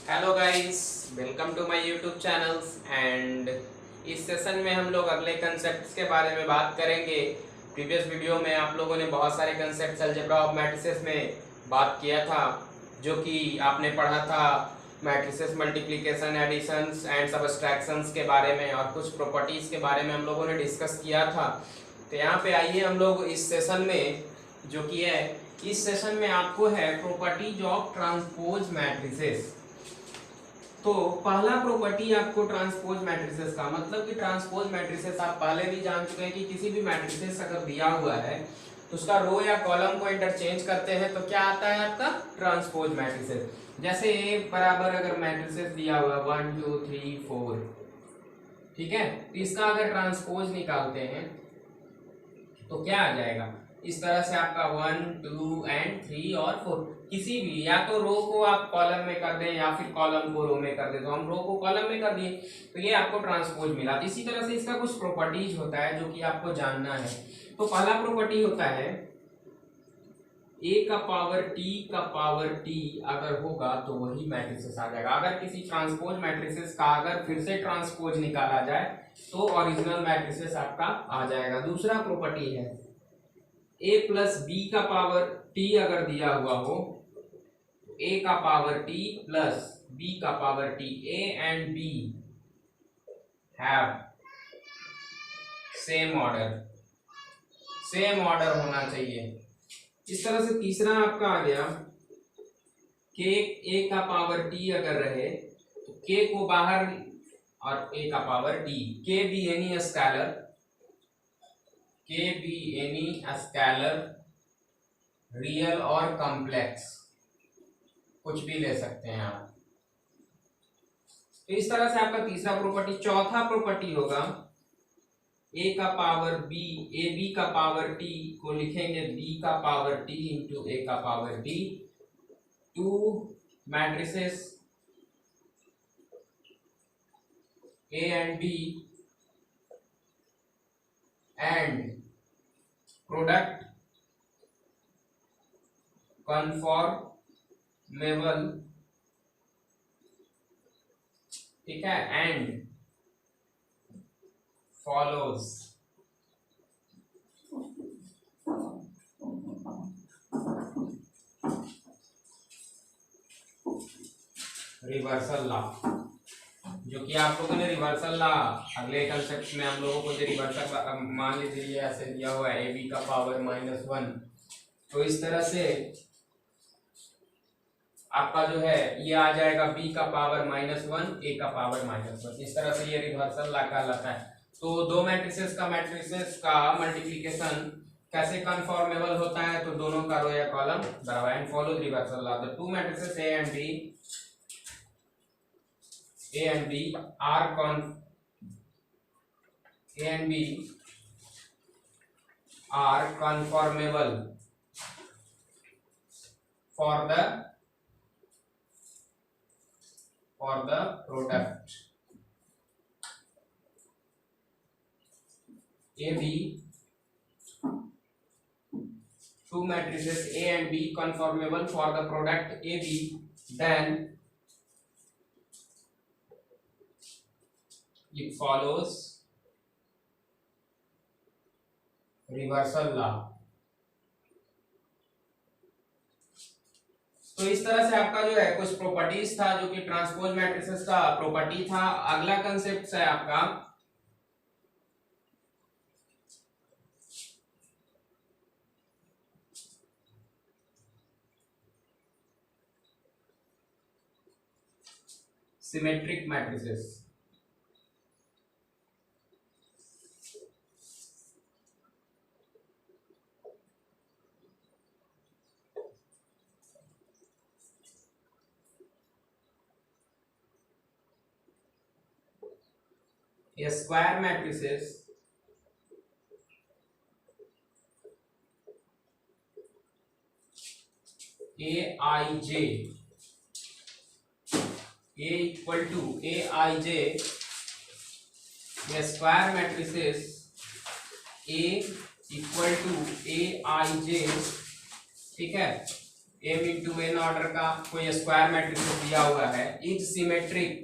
Hello guys, welcome to my YouTube channels. And इस session में हम लोग अगले कंसेप्ट्स के बारे में बात करेंगे। प्रीवियस वीडियो में आप लोगों ने बहुत सारे कंसेप्ट्स अलजेब्रा ऑफ मैट्रिसेस में बात किया था, जो कि आपने पढ़ा था मैट्रिसेस मल्टीप्लिकेशन, एडिशंस एंड सबट्रैक्शंस के बारे में, और कुछ प्रॉपर्टीज के बारे में हम लोगों ने डिस्कस किया था। तो यहाँ पे आइए हम लोग इस सेशन में जो कि है, इस सेशन में आपको है प्रॉपर्टीज ऑफ ट्रांसपोज मैट्रिसेस। तो पहला प्रॉपर्टी आपको ट्रांसपोज मैट्रिसेस का मतलब कि ट्रांसपोज मैट्रिसेस आप पहले भी जान चुके हैं कि किसी भी मैट्रिसेस अगर दिया हुआ है तो उसका रो या कॉलम को इंटरचेंज करते हैं तो क्या आता है आपका ट्रांसपोज मैट्रिसेस। जैसे ए बराबर अगर मैट्रिसेस दिया हुआ 1 2 3 4, ठीक है, तो इसका अगर ट्रांसपोज निकालते हैं तो क्या आ जाएगा इस तरह से आपका 1 2 एंड 3 और 4, किसी भी या तो रो को आप कॉलम में कर दें या फिर कॉलम को रो में कर दें। तो हम रो को कॉलम में कर दिए तो ये आपको ट्रांसपोज मिला। तो इसी तरह से इसका कुछ प्रॉपर्टीज होता है जो कि आपको जानना है। तो पहला प्रॉपर्टी होता है a का पावर t अगर होगा तो वही मैट्रिसेस आ जाएगा। अगर किसी ट्रांसपोज मैट्रिसेस का अगर फिर से ट्रांसपोज निकाला जाए तो ओरिजिनल मैट्रिसेस आपका आ जाएगा। दूसरा प्रॉपर्टी है a प्लस बी का पावर t अगर दिया हुआ हो, a का पावर t प्लस b का power t, a and b have same order होना चाहिए। इस तरह से तीसरा आपका आ गया k a का पावर t अगर रहे तो k को बाहर और a का पावर t, k भी एनी स्केलर रियल और कॉम्प्लेक्स कुछ भी ले सकते हैं आप। तो इस तरह से आपका तीसरा प्रॉपर्टी। चौथा प्रॉपर्टी होगा a का पावर b, ए बी का पावर t को लिखेंगे b का पावर t इंटू a का power t। Two matrices a and b and product conformable, ठीक है, एंड फॉलोज रिवर्सल लॉ। जो कि आप लोगों ने रिवर्सल लॉ अगले कंसेप्ट में हम लोगों को जो रिवर्सल मान लीजिए ऐसे दिया हुआ है ab का पावर -1, तो इस तरह से आपका जो है ये आ जाएगा b का पावर -1 a का पावर -1। इस तरह से ये रिवर्सल लॉ कहलाता है। तो दो मैट्रिसेस का मल्टीप्लिकेशन कैसे कन्फॉर्मेबल होता है, तो दोनों का रो या कॉलम बराबर and follow reversal law. The two matrices a and b are conformable for the product ab, two matrices a and b conformable for the product ab, then it follows reversal law. तो इस तरह से आपका जो है कुछ properties था जो कि ट्रांसपोज मैट्रिसेस का प्रॉपर्टी था। अगला कंसेप्ट है आपका सिमेट्रिक मैट्रिसेस। ये square matrices aij, a equal to aij, ये square matrices a equal to aij, ठीक है, m इंटू n ऑर्डर का कोई स्क्वायर मैट्रिक्स दिया हुआ है is symmetric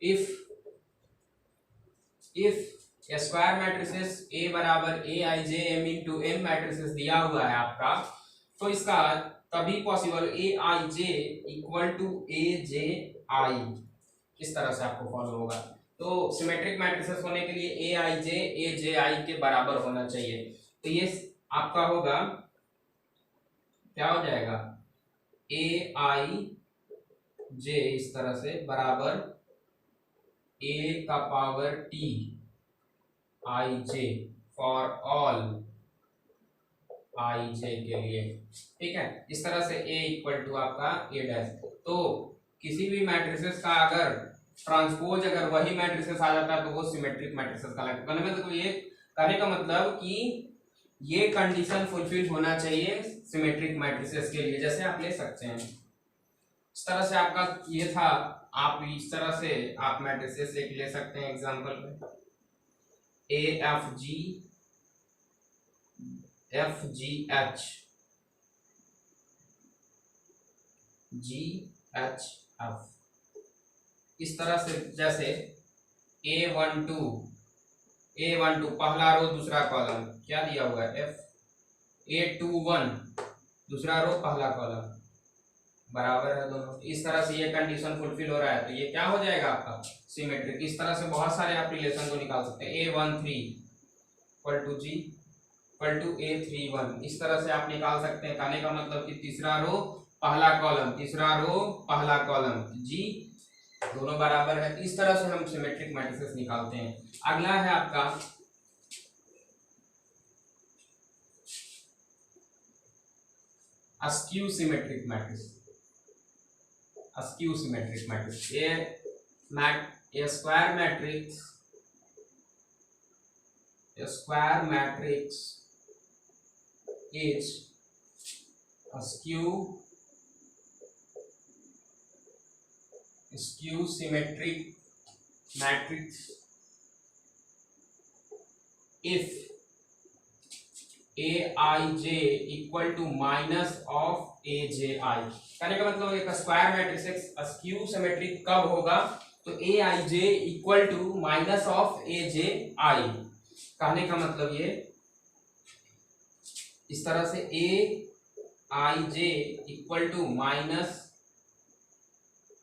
if square matrices A बराबर A I J M into N matrices दिया हुआ है आपका, तो इसका तभी possible A I J equal to A J I, इस तरह से आपको फॉलो होगा। तो सिमेट्रिक मैट्रिसेस होने के लिए ए आई जे के बराबर होना चाहिए। तो ये आपका होगा, क्या हो जाएगा, ए आई जे इस तरह से बराबर ए का power T I J for all I J के लिए, ठीक है। इस तरह से ए इक्वल टू आपका ए डैश। तो किसी भी मैट्रिसेस का अगर ट्रांसपोज अगर वही मैट्रिसेस आ जाता है तो वो सिमेट्रिक मैट्रिसेस कहलाता है। तो ये कहने का मतलब कि ये कंडीशन फुलफिल होना चाहिए सिमेट्रिक मैट्रिसेस के लिए, जैसे आप ले सकते हैं। इस तरह से आपका ये था, आप इस तरह से आप मैट्रिसेस एक ले सकते हैं एग्जांपल में, A F G H G H F, इस तरह से। जैसे A12 पहला रो दूसरा कॉलम क्या दिया हुआ है एफ, A21 दूसरा रो पहला कॉलम बराबर है दोनों। इस तरह से ये कंडीशन फुलफिल हो रहा है तो ये क्या हो जाएगा आपका सिमेट्रिक। इस तरह से बहुत सारे आप रिलेशन को निकाल सकते हैं। A13 इक्वल टू जी इक्वल टू A31, इस तरह से आप निकाल सकते हैं। कहने का मतलब कि तीसरा रो पहला कॉलम, तीसरा रो पहला कॉलम, जी दोनों बराबर है। इस तरह से हम सिमेट्रिक मैट्रिसेस निकालते हैं। अगला है आपका askew symmetric matrix. Askew symmetric matrix, A square matrix is skew symmetric matrix if aij equal to minus of aj। कहने का मतलब एक स्क्वायर मैट्रिक्स स्क्यू सिमेट्रिक कब होगा, तो aij equal to minus of aj I. कहने का मतलब ये इस तरह से aij equal to minus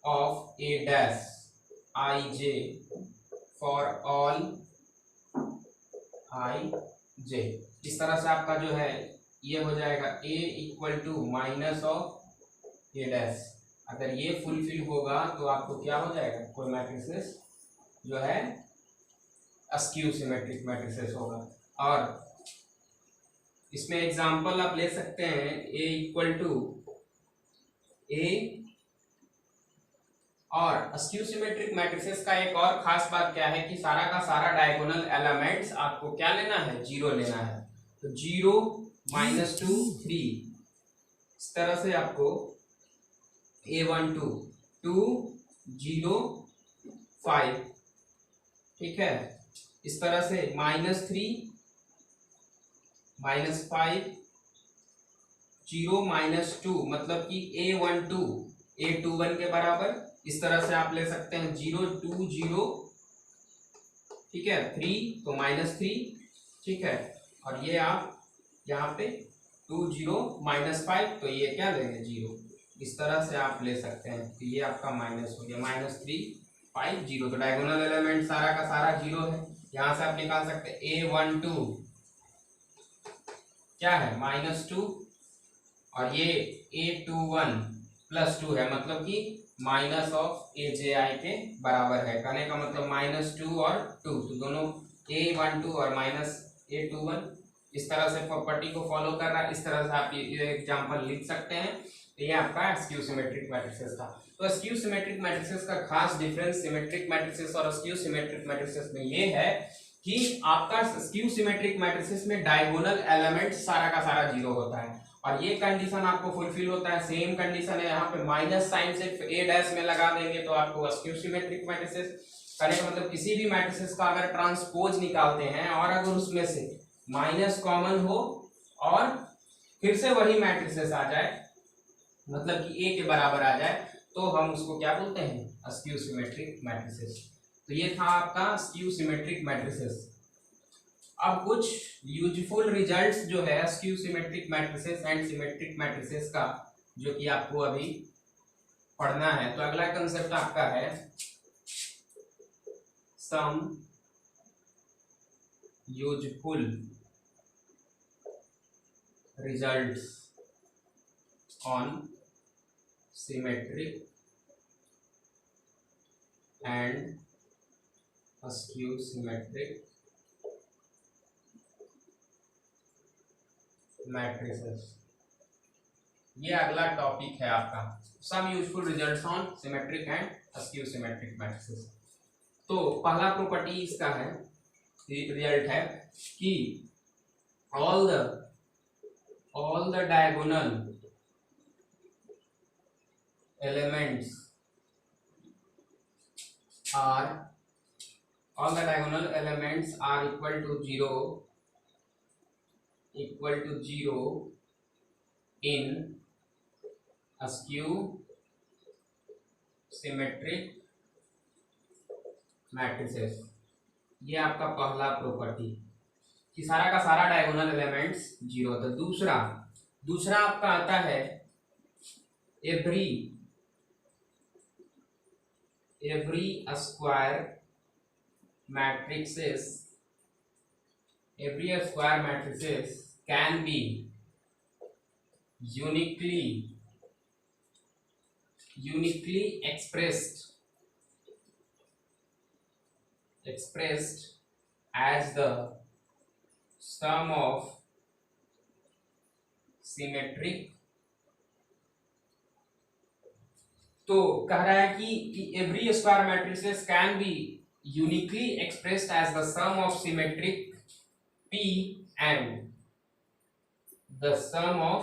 of a dash ij for all ij। इस तरह से आपका जो है ये हो जाएगा a equal to minus of A dash. अगर ये फुलफिल होगा तो आपको क्या हो जाएगा, कोई मैट्रिसेस जो है अस्क्यू सिमेट्रिक मैट्रिसेस होगा। और इसमें एग्जांपल आप ले सकते हैं, a इक्वल टू a। और अस्क्यू सिमेट्रिक मैट्रिसेस का एक और खास बात क्या है कि सारा का सारा डायगोनल एलिमेंट्स आपको क्या लेना है, जीरो लेना है। तो 0 -2 3, इस तरह से आपको A12 2 0 5, ठीक है। इस तरह से -3 -5 0 -2, मतलब कि A12 A21 के बराबर। इस तरह से आप ले सकते हैं 0 2 0, ठीक है, 3 तो -3, ठीक है। और ये आप यहाँ पे 2 0 -5 तो ये क्या लेंगे 0। इस तरह से आप ले सकते हैं। तो ये आपका माइनस हो गया, -3 5 0। तो डायगोनल एलिमेंट सारा का सारा 0 है। यहाँ से आप निकाल सकते हैं A12 क्या है -2, और ये A21 +2 है, मतलब कि माइनस ऑफ AJI के बराबर है। कहने का मतलब -2 और 2, तो दोनों A12 और -A21 इस तरह से प्रॉपर्टी को फॉलो कर रहा है। इस तरह से आप ये एग्जांपल लिख सकते हैं। तो ये आपका स्क्यू सिमेट्रिक मैट्रिसेस था। तो स्क्यू सिमेट्रिक मैट्रिसेस का खास डिफरेंस सिमेट्रिक मैट्रिसेस और स्क्यू सिमेट्रिक मैट्रिसेस में ये है कि आपका स्क्यू सिमेट्रिक मैट्रिसेस में डायगोनल एलिमेंट सारा का सारा 0 होता है, और ये कंडीशन आपको फुलफिल होता है। सेम कंडीशन है यहाँ पे माइनस साइन से ए डैश में लगा देंगे तो आपको स्क्यू सिमेट्रिक मैट्रिसेस कहने का मतलब किसी भी मैट्रिसेस का अगर ट्रांसपोज निकालते हैं और अगर उसमें से माइनस कॉमन हो और फिर से वही मैट्रिसेस आ जाए, मतलब कि ए के बराबर आ जाए, तो हम उसको क्या बोलते हैं, स्क्यू सिमेट्रिक मैट्रिसेस। तो ये था आपका स्क्यू सिमेट्रिक मैट्रिसेस। अब कुछ यूजफुल रिजल्ट्स जो है skew symmetric matrices and symmetric matrices का, जो कि आपको अभी पढ़ना है। तो अगला कंसेप्ट आपका है some useful results on symmetric and skew symmetric matrices. ये अगला टॉपिक है आपका, some useful results on symmetric and skew symmetric matrices. तो पहला प्रॉपर्टी इसका है, रिजल्ट है कि all the diagonal elements are equal to 0 in skew symmetric matrices। ये आपका पहला प्रॉपर्टी कि सारा का सारा डायगोनल एलिमेंट्स जीरो। तो दूसरा आपका आता है every square matrices can be uniquely expressed as the sum of symmetric। तो कह रहा है कि every square matrices can be uniquely expressed as the sum of symmetric P and the sum of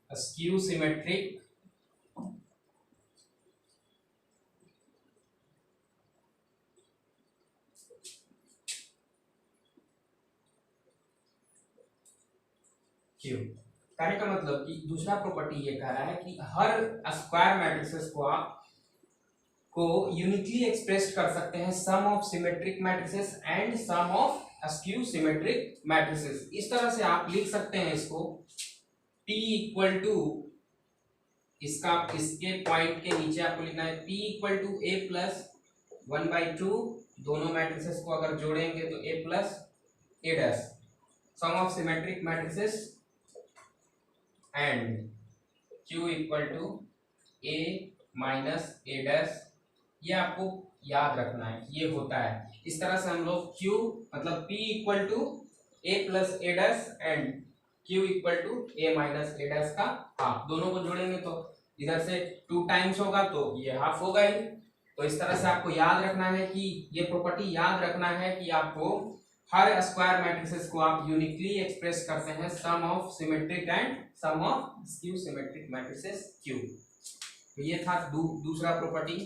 skew symmetric Q। कहने का मतलब कि दूसरा प्रॉपर्टी ये कह रहा है कि हर स्क्वायर मैट्रिसेस को यूनिकली एक्सप्रेस कर सकते हैं sum of symmetric matrices and sum of skew symmetric matrices. इस तरह से आप लिख सकते हैं इसको, P इक्वल टू इसके पॉइंट के नीचे आपको लिखना है P equal to A plus 1/2, दोनों मैट्रिसेस को अगर जोड़ेंगे तो A plus A dash, sum of symmetric matrices and Q equal to A minus A dash. ये आपको याद रखना है, ये होता है। इस तरह से हम लोग Q मतलब P equal to A plus A dash and Q equal to A minus A dash का हाफ, दोनों को जोड़ेंगे तो इधर से 2 टाइम्स होगा तो ये हाफ होगा ही। तो इस तरह से आपको याद रखना है कि ये प्रॉपर्टी याद रखना है कि आपको हर स्क्वायर मैट्रिसेस को आप यूनिकली एक्सप्रेस करते हैं sum of symmetric and sum of skew symmetric matrices Q। तो ये था दूसरा प्रॉपर्टी,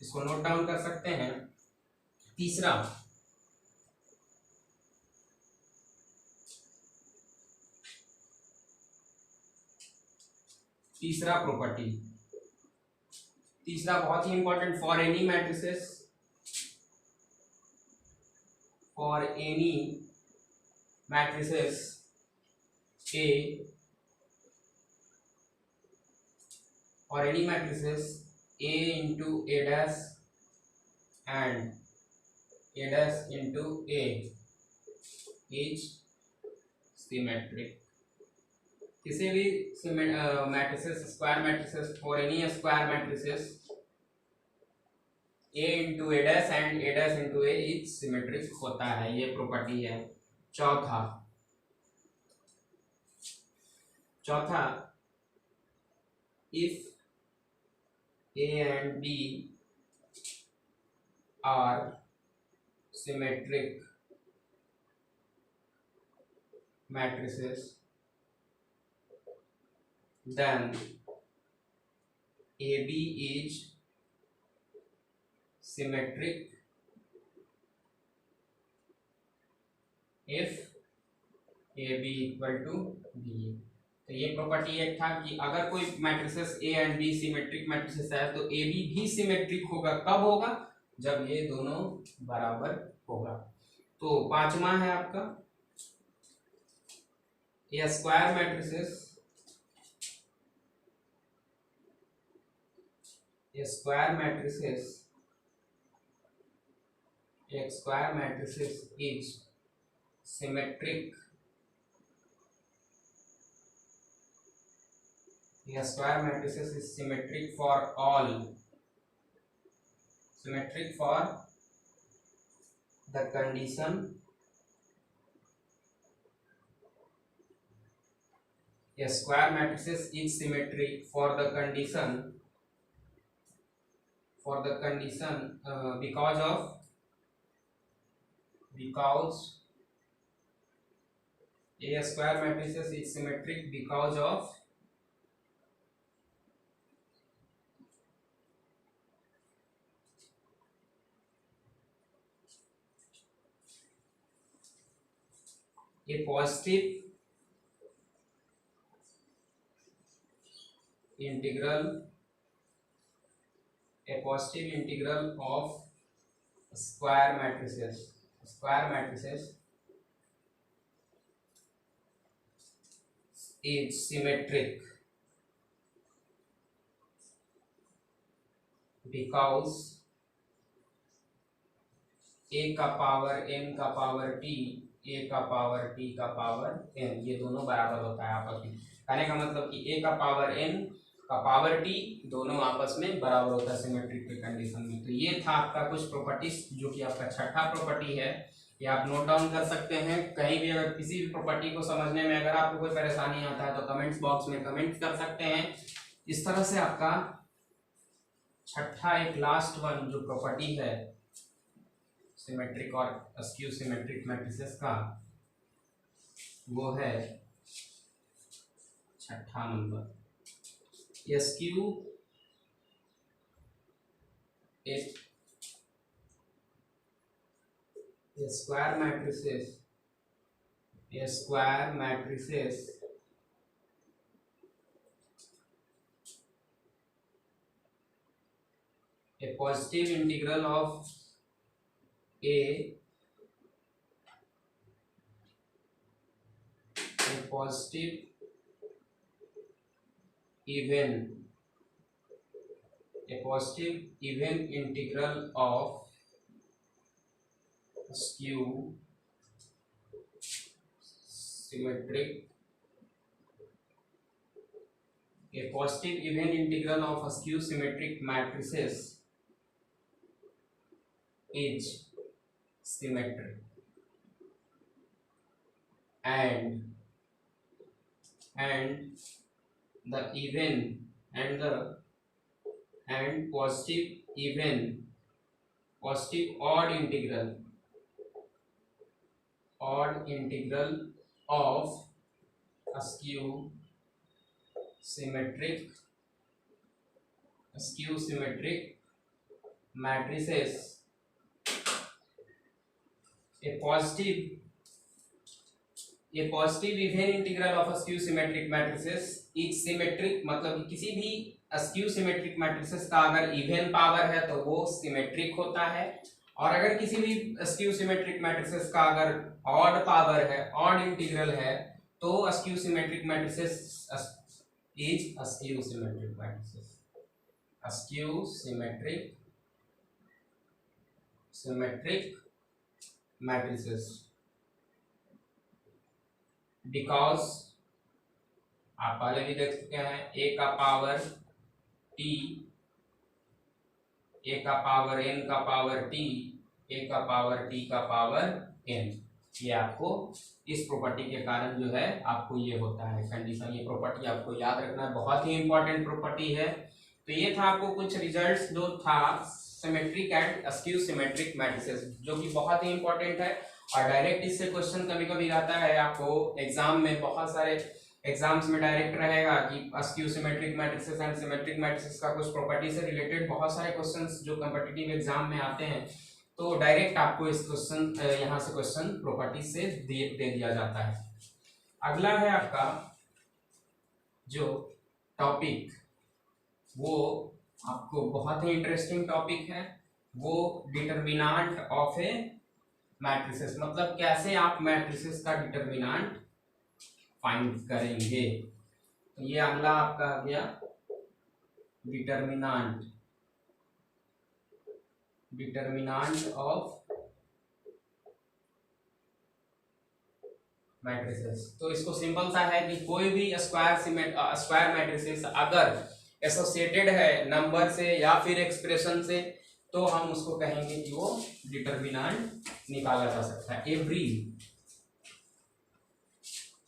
इसको नोट डाउन कर सकते हैं। तीसरा प्रॉपर्टी, तीसरा बहुत ही important, for any matrices A into A dash and A dash into A is symmetric। किसी भी matrices square matrices for N E square matrices A into A dash and A dash into A is symmetric होता है, ये property है। चौथा if A and B are symmetric matrices, then AB is symmetric if AB equal to BA। तो ये property एक था कि अगर कोई matrices A and B symmetric matrices है तो AB भी सिमेट्रिक होगा। कब होगा? जब ये दोनों बराबर होगा। तो पांचवा है आपका a square matrices, square matrices is symmetric, a square matrices is symmetric for all, symmetric for the condition, a square matrices is symmetric for the condition because a square matrices is symmetric because of a positive integral of square matrices is symmetric because a का power n का power t, a का power t का power n, ये दोनों बराबर होता है आपस में। कहने का मतलब कि a का पावर n का पावर t दोनों आपस में बराबर होता है सिमेट्रिक के कंडीशन में। तो ये था आपका कुछ प्रॉपर्टीज, जो कि आपका छठा प्रॉपर्टी है। ये आप नोट डाउन कर सकते हैं। कहीं भी अगर किसी भी प्रॉपर्टी को समझने में अगर आपको कोई परेशानी आता है तो कमेंट्स बॉक्स में कमेंट कर सकते हैं। इस तरह से आपका छठा एक लास्ट वन जो प्रॉपर्टी है सिमेट्रिक और अस्क्यू सिमेट्रिक मैट्रिसेस का, वो है छठा number askew square matrices a positive integral of a positive even integral of skew symmetric, a positive even integral of skew symmetric matrices is symmetric, and the even and positive odd integral of skew symmetric matrices, a positive even integral of skew symmetric matrices is symmetric, मतलब किसी भी skew symmetric matrices का अगर even power है तो वो symmetric होता है, और अगर किसी भी स्क्यू सिमेट्रिक मैट्रिसेस का अगर ऑड पावर है, ऑड इंटीग्रल है, तो skew symmetric matrices is skew symmetric matrices, skew symmetric matrices. Because आप पहले भी देख चुके हैं a का पावर t, a का पावर n का पावर t, a का पावर t का पावर n, ये आपको इस प्रॉपर्टी के कारण जो है आपको ये होता है कंडीशन। ये प्रॉपर्टी आपको याद रखना है, बहुत ही इंपॉर्टेंट प्रॉपर्टी है। तो ये था आपको कुछ रिजल्ट्स जो था symmetric and skew symmetric matrices, जो कि बहुत ही इंपॉर्टेंट है। और डायरेक्ट इससे क्वेश्चन कभी कभी आता है आपको एग्जाम में, बहुत सारे एग्जाम्स में डायरेक्ट रहेगा कि askew symmetric matrices and symmetric matrices का कुछ प्रॉपर्टी से रिलेटेड बहुत सारे क्वेश्चंस जो कॉम्पिटिटिव एग्जाम में आते हैं, तो डायरेक्ट आपको इस क्वेश्चन यहाँ से क्वेश्चन प्रॉपर्टी से दे दिया जाता है। अगला है आपका जो टॉपिक, वो आपको बहुत ही इंटरेस्टिंग टॉपिक है, वो डिटर्मिनेंट ऑफ ए मैट्रिसेस, मतलब कैसे आप मैट्रिसेस का डिटर्मिनेंट फाइंड करेंगे। तो ये अगला आपका आ गया डिटर्मिनेंट ऑफ मैट्रिसेस। तो इसको सिंपल सा है कि कोई भी स्क्वायर मैट्रिसेस अगर एसोसिएटेड है नंबर से या फिर एक्सप्रेशन से, तो हम उसको कहेंगे कि वो डिटर्मिनेंट निकाला जा सकता है।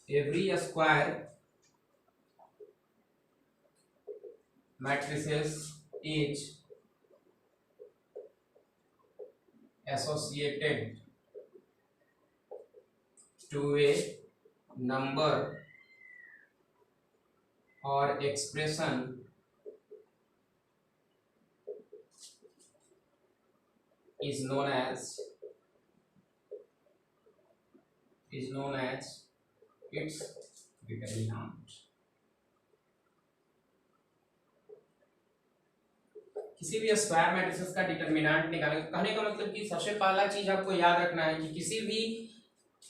Every square matrices is associated to a number or expression is known as its determinant। किसी भी स्क्वायर मैट्रिसेस का डिटर्मिनेंट निकालने, कहने का मतलब कि सबसे पहला चीज आपको याद रखना है कि किसी भी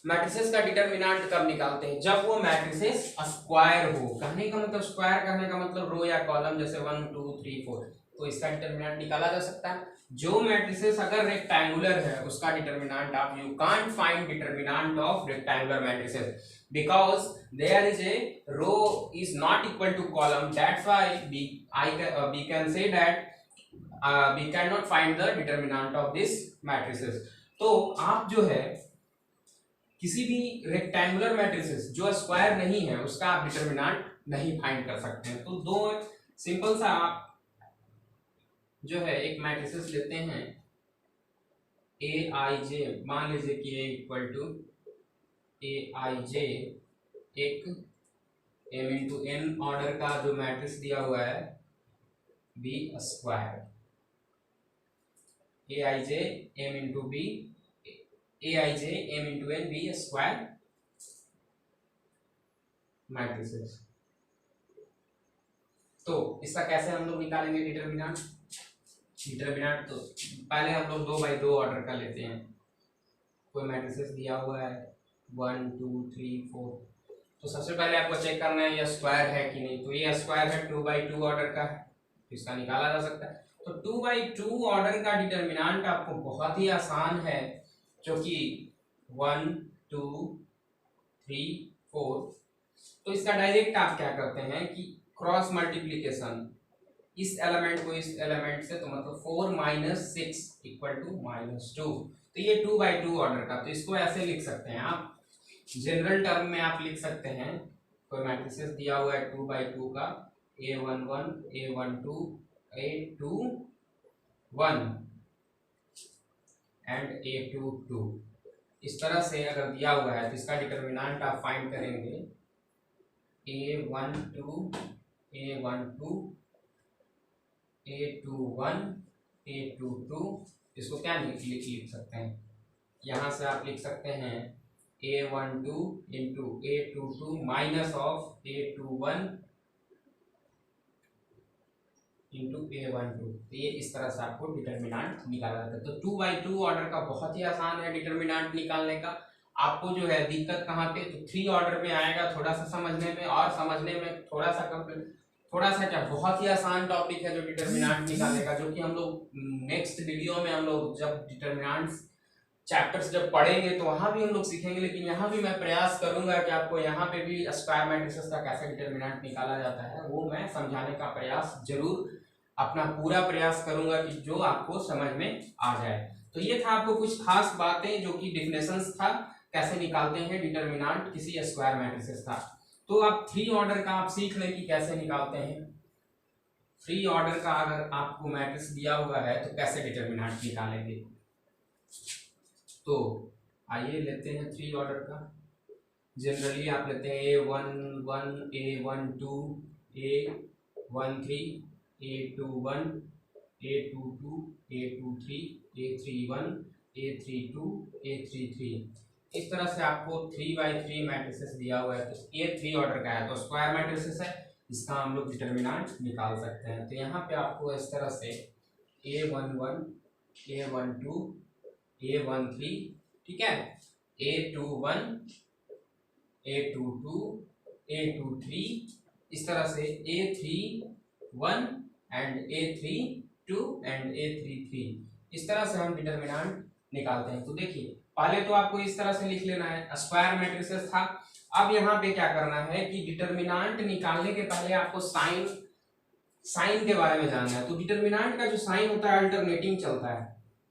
मैट्रिसेस का डिटर्मिनेंट कब निकालते हैं, जब वो मैट्रिसेस स्क्वायर हो। कहने का मतलब स्क्वायर कहने का मतलब रो या कॉलम, जैसे 1 2 3 4, तो इसका डिटर्मिनेंट निकाला जा सकता है। जो मैट्रिसेस अगर रेक्टेंगुलर है उसका डिटर्मिनेंट आप you can't find determinant of rectangular matrices because there is a row is not equal to column, that's why we can say that we cannot find the determinant of this matrices। तो आप जो है किसी भी rectangular matrices जो square नहीं है उसका आप डिटर्मिनेंट नहीं फाइंड कर सकते हैं। तो दो सिंपल सा आप जो है एक मैट्रिसेस लेते हैं ए आई जे, मान लीजिए कि ए इक्वल टू ए आई जे एक m इंटू n ऑर्डर का जो मैट्रिक्स दिया हुआ है be square, A I J m into be, A I J m into n be square matrices. तो इसका कैसे हम लोग निकालेंगे डिटर्मिनेंट? तो पहले हम लोग 2x2 ऑर्डर का लेते हैं। कोई मैट्रिसेस दिया हुआ है 1 2 3 4, तो सबसे पहले आपको चेक करना है ये स्क्वायर है कि नहीं। तो ये स्क्वायर है 2x2 ऑर्डर का, तो इसका निकाला जा सकता है। तो 2x2 ऑर्डर का डिटर्मिनेंट आपको बहुत ही आसान है, जो कि 1 2 3 4। तो इसका डायरेक्ट आप क्या करते हैं कि क्रॉस मल्टीप्लीकेशन, इस एलिमेंट को इस एलिमेंट से, तो मतलब 4 - 6 = -2। तो ये 2x2 ऑर्डर का, तो इसको ऐसे लिख सकते हैं आप, जनरल टर्म में आप लिख सकते हैं। कोई मैट्रिसेस दिया हुआ है 2x2 का, A11 A12 A21 and A22, इस तरह से अगर दिया हुआ है तो इसका डिटर्मिनेंट आप फाइंड करेंगे A12 A12 A21 A22। इसको क्या लिख सकते हैं, यहाँ से आप लिख सकते हैं A12 into A22 minus of A21 into A12। तो ये इस तरह से आपको डिटर्मिनेंट निकाला जाता है। तो 2x2 ऑर्डर का बहुत ही आसान है डिटर्मिनेंट निकालने का। आपको जो है दिक्कत कहाँ पे, तो 3 ऑर्डर में आएगा, थोड़ा सा समझने में, और समझने में थोड़ा सा क्या, बहुत ही आसान टॉपिक है जो डिटर्मिनेंट निकालने का, जो कि हम लोग नेक्स्ट वीडियो में हम लोग जब डिटर्मिनेंट्स चैप्टर्स जब पढ़ेंगे तो वहां भी हम लोग सीखेंगे। लेकिन यहाँ भी मैं प्रयास करूंगा कि आपको यहाँ पे भी स्क्वायर मैट्रिसेस का कैसे डिटर्मिनेंट निकाला जाता है वो मैं समझाने का प्रयास जरूर, अपना पूरा प्रयास करूंगा कि जो आपको समझ में आ जाए। तो ये था आपको कुछ खास बातें जो कि डिफिनेशंस था, कैसे निकालते हैं डिटर्मिनेंट किसी स्क्वायर मैट्रिसेस का। तो आप 3 ऑर्डर का आप सीख लें कि कैसे निकालते हैं। 3 ऑर्डर का अगर आपको मैट्रिक्स दिया हुआ है तो कैसे डिटर्मिनेंट निकालेंगे। तो आइए लेते हैं 3 ऑर्डर का। जनरली आप लेते हैं A11 A12 A13 A21 A22 A23 A31 A32 A33। इस तरह से आपको 3x3 मैट्रिसेस दिया हुआ है, तो ये 3 ऑर्डर का है तो स्क्वायर मैट्रिसेस है, इसका हम लोग डिटर्मिनेंट निकाल सकते हैं। तो यहाँ पे आपको इस तरह से A11 A12 A13, ठीक है, A21 A22 A23, इस तरह से A31 and A32 and A33, इस तरह से हम डिटर्मिनेंट निकालते हैं। तो देखिए पहले तो आपको इस तरह से लिख लेना है, स्क्वायर मैट्रिसेस था। अब यहाँ पे क्या करना है कि डिटर्मिनेंट निकालने के पहले आपको साइन के बारे में जानना है। तो डिटर्मिनेंट का जो साइन होता है अल्टरनेटिंग चलता है,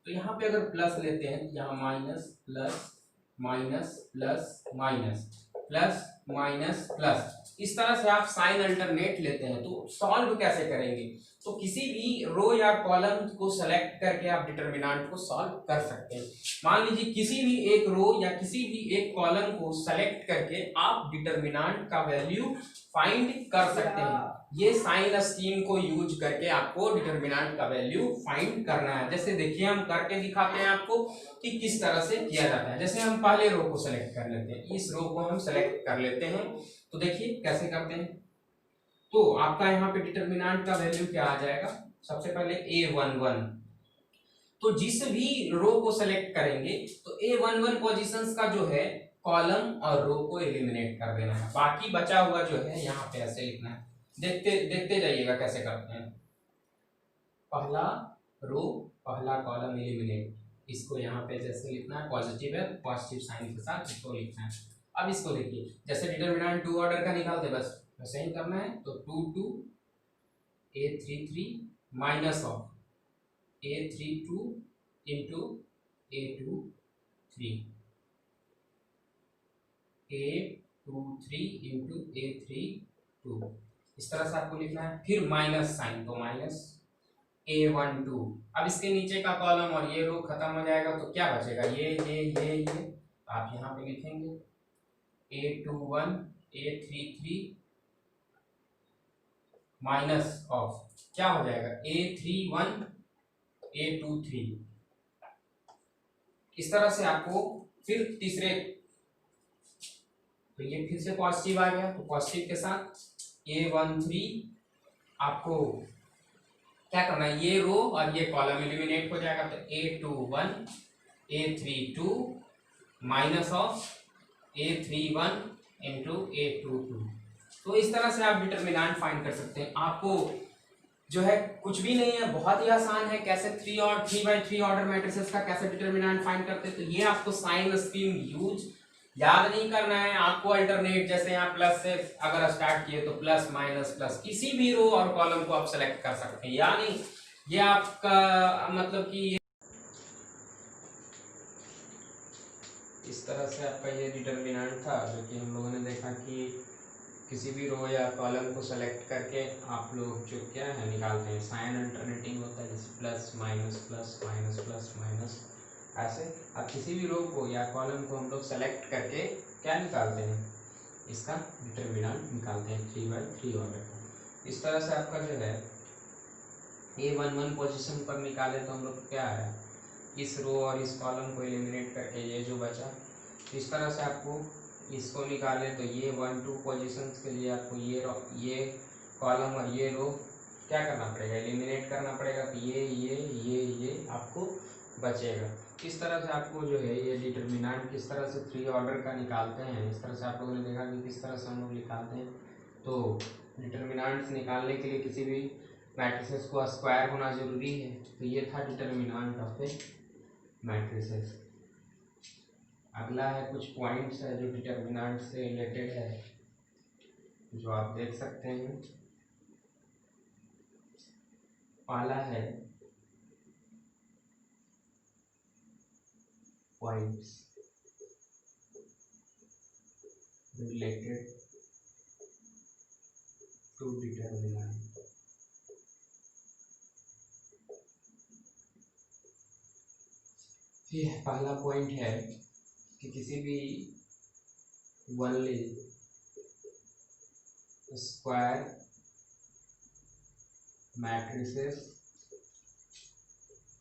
तो यहाँ पे अगर प्लस लेते हैं, यहाँ minus plus minus plus minus plus minus plus, इस तरह से आप साइन अल्टरनेट लेते हैं। तो सॉल्व कैसे करेंगे, तो किसी भी रो या कॉलम को सेलेक्ट करके आप डिटर्मिनेंट को सॉल्व कर सकते हैं। मान लीजिए किसी भी एक रो या किसी भी एक कॉलम को सेलेक्ट करके आप डिटर्मिनेंट का वैल्यू फाइंड कर सकते हैं। ये साइन स्कीम को यूज करके आपको डिटर्मिनेंट का वैल्यू फाइंड करना है। जैसे देखिए हम करके दिखाते हैं आपको कि किस तरह से किया जाता है। जैसे हम पहले रो को सेलेक्ट कर लेते हैं, इस रो को हम सेलेक्ट कर लेते हैं, तो देखिए कैसे करते हैं। तो आपका यहाँ पे डिटर्मिनेंट का वैल्यू क्या आ जाएगा, सबसे पहले A11, तो जिस भी रो को सेलेक्ट करेंगे तो A11 पोजीशंस का जो है कॉलम और रो को एलिमिनेट कर देना है, बाकी बचा हुआ जो है यहाँ पे ऐसे लिखना है। देखते जाइएगा कैसे करते हैं। पहला रो पहला कॉलम एलिमिनेट, इसको यहाँ पे जैसे लिखना है, पॉजिटिव है पॉजिटिव साइन के साथ इसको लिखना है। अब इसको देखिए, जैसे डिटर्मिनेंट 2 ऑर्डर का निकालते बस वैसे ही करना है। तो 2 A33 minus of A32 into A23 A23 into A32, इस तरह से आपको लिखना है। फिर माइनस साइन, तो माइनस A12। अब इसके नीचे का कॉलम और ये रो खत्म हो जाएगा तो क्या बचेगा, ये आप यहाँ पे लिखेंगे A21 A33 माइनस ऑफ क्या हो जाएगा A31 A23। इस तरह से आपको फिर तीसरे, तो ये फिर से पॉजिटिव आ गया, तो पॉजिटिव के साथ A13 आपको क्या करना है, ये रो और ये कॉलम एलिमिनेट हो जाएगा। तो A21 A32 minus of A31 into A22। तो इस तरह से आप डिटर्मिनेंट फाइंड कर सकते हैं। आपको जो है कुछ भी नहीं है, बहुत ही आसान है। कैसे 3 ऑर्डर मैट्रिसेस का कैसे डिटर्मिनेंट फाइंड करते हैं, तो ये आपको साइन स्कीम यूज याद नहीं करना है। आपको अल्टरनेट, जैसे यहाँ प्लस से अगर स्टार्ट किए तो प्लस माइनस प्लस, किसी भी रो और कॉलम को आप सेलेक्ट कर सकते हैं। यानी ये आपका मतलब कि इस तरह से आपका ये डिटर्मिनेंट था, जो कि हम लोगों ने देखा कि किसी भी रो या कॉलम को सेलेक्ट करके आप लोग जो क्या है निकालते हैं, साइन अल्टरनेटिंग होता है, जैसे प्लस माइनस माइनस ऐसे। अब किसी भी रो को या कॉलम को हम लोग सेलेक्ट करके क्या निकालते हैं, इसका डिटर्मिनेंट निकालते हैं 3/3 ऑर्डर का। इस तरह से आपका जो है A11 पोजीशन पर निकाले तो हम लोग क्या आया, इस रो और इस कॉलम को एलिमिनेट करके ये जो बचा, इस तरह से आपको इसको निकाले तो ये 1-2 पोजीशंस के लिए आपको ये कॉलम और ये रो क्या करना पड़ेगा, एलिमिनेट करना पड़ेगा। तो ये आपको बचेगा। इस तरह से आपको जो है ये डिटर्मिनेंट किस तरह से 3 ऑर्डर का निकालते हैं, इस तरह से आप लोगों ने देखा कि किस तरह से हम लोग निकालते हैं। तो डिटर्मिनेंट्स निकालने के लिए किसी भी मैट्रिसेस को स्क्वायर होना जरूरी है। तो ये था डिटर्मिनेंट ऑफ द मैट्रिसेस। अगला है कुछ पॉइंट्स है जो डिटर्मिनेंट से रिलेटेड है, जो आप देख सकते हैं। पहला है पॉइंट्स रिलेटेड टू डिटर्मिनेंट। ये पहला पॉइंट है कि किसी भी only square matrices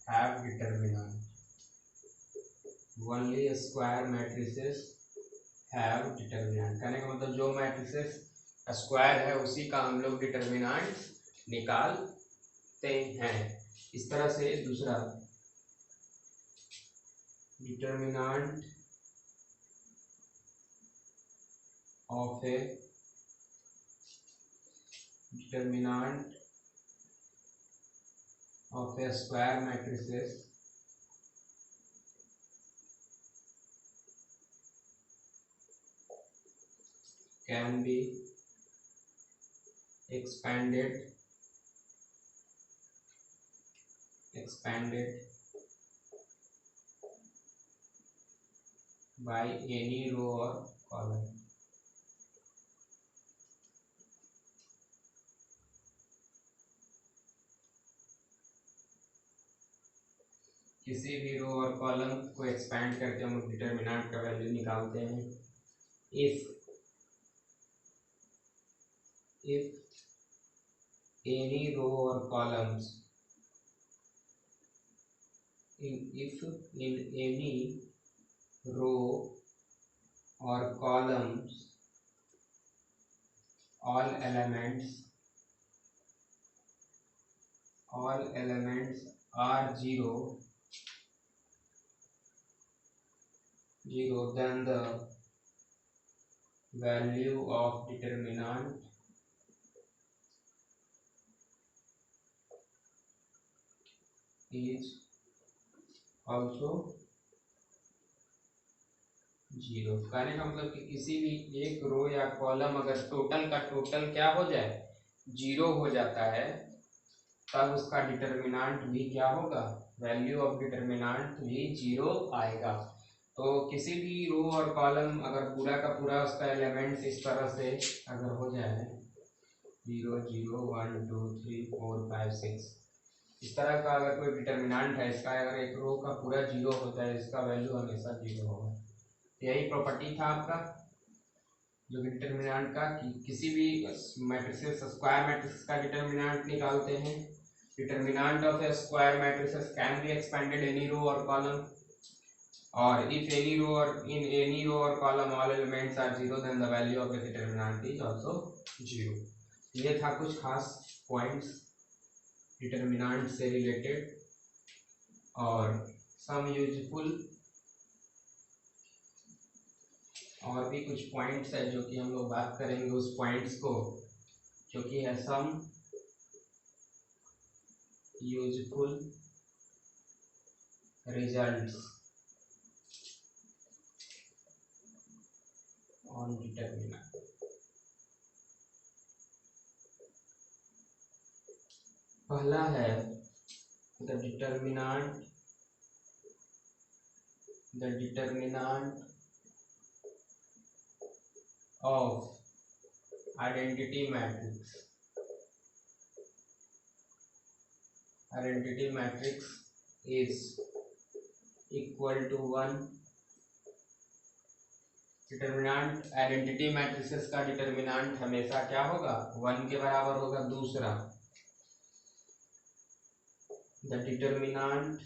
have determinant. only square matrices have determinant कहने का मतलब जो मैट्रिसेस स्क्वायर है उसी का हम लोग डिटर्मिनेंट निकालते हैं। इस तरह से दूसरा determinant of a square matrices can be expanded by any row or column। किसी भी रो और कॉलम को एक्सपैंड करके हम डिटर्मिनेंट का वैल्यू निकालते हैं। if any row or columns if in any row or columns all elements are zero, then the value of determinant is also zero. कहने का मतलब कि किसी भी एक रो या कॉलम अगर टोटल का टोटल क्या हो जाए, जीरो हो जाता है, तब उसका डिटर्मिनेंट भी क्या होगा, वैल्यू ऑफ डिटर्मिनेंट भी जीरो आएगा। तो किसी भी रो और कॉलम अगर पूरा का पूरा उसका एलिमेंट्स इस तरह से अगर हो जाए 0 0 1 2 3 4 5 6 इस तरह का अगर कोई डिटर्मिनेंट है इसका, अगर एक रो का पूरा जीरो होता है इसका वैल्यू हमेशा जीरो होगा। यही प्रॉपर्टी था आपका जो डिटर्मिनेंट का कि किसी भी मैट्रिसेस स्क्वायर मैट्रिक्स का डिटर्मिनेंट निकालते हैं। Determinant of a square matrices can be expanded any row और कॉलम, और इफ एनी रो और इन एनी रो और column all elements are zero then the value of the determinant is also zero. ये था कुछ खास पॉइंट्स डिटर्मिनेंट से related, और सम यूजफुल और भी कुछ पॉइंट्स है जो कि हम लोग बात करेंगे उस पॉइंट्स को, जो कि है some useful results on determinant. पहला है the determinant of identity matrix is equal to 1। Determinant identity matrices का डिटर्मिनेंट हमेशा क्या होगा, 1 के बराबर होगा। दूसरा the determinant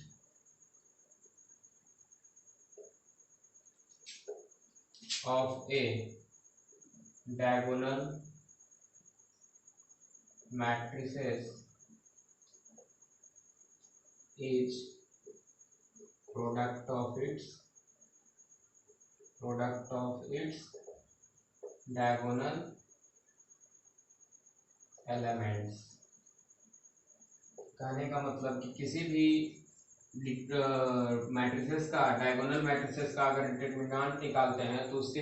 of a diagonal matrices is product of its diagonal elements। कहने का मतलब कि किसी भी मैट्रिसेस का डायगोनल मैट्रिसेस का अगर डिटर्मिनेंट निकालते हैं तो उसके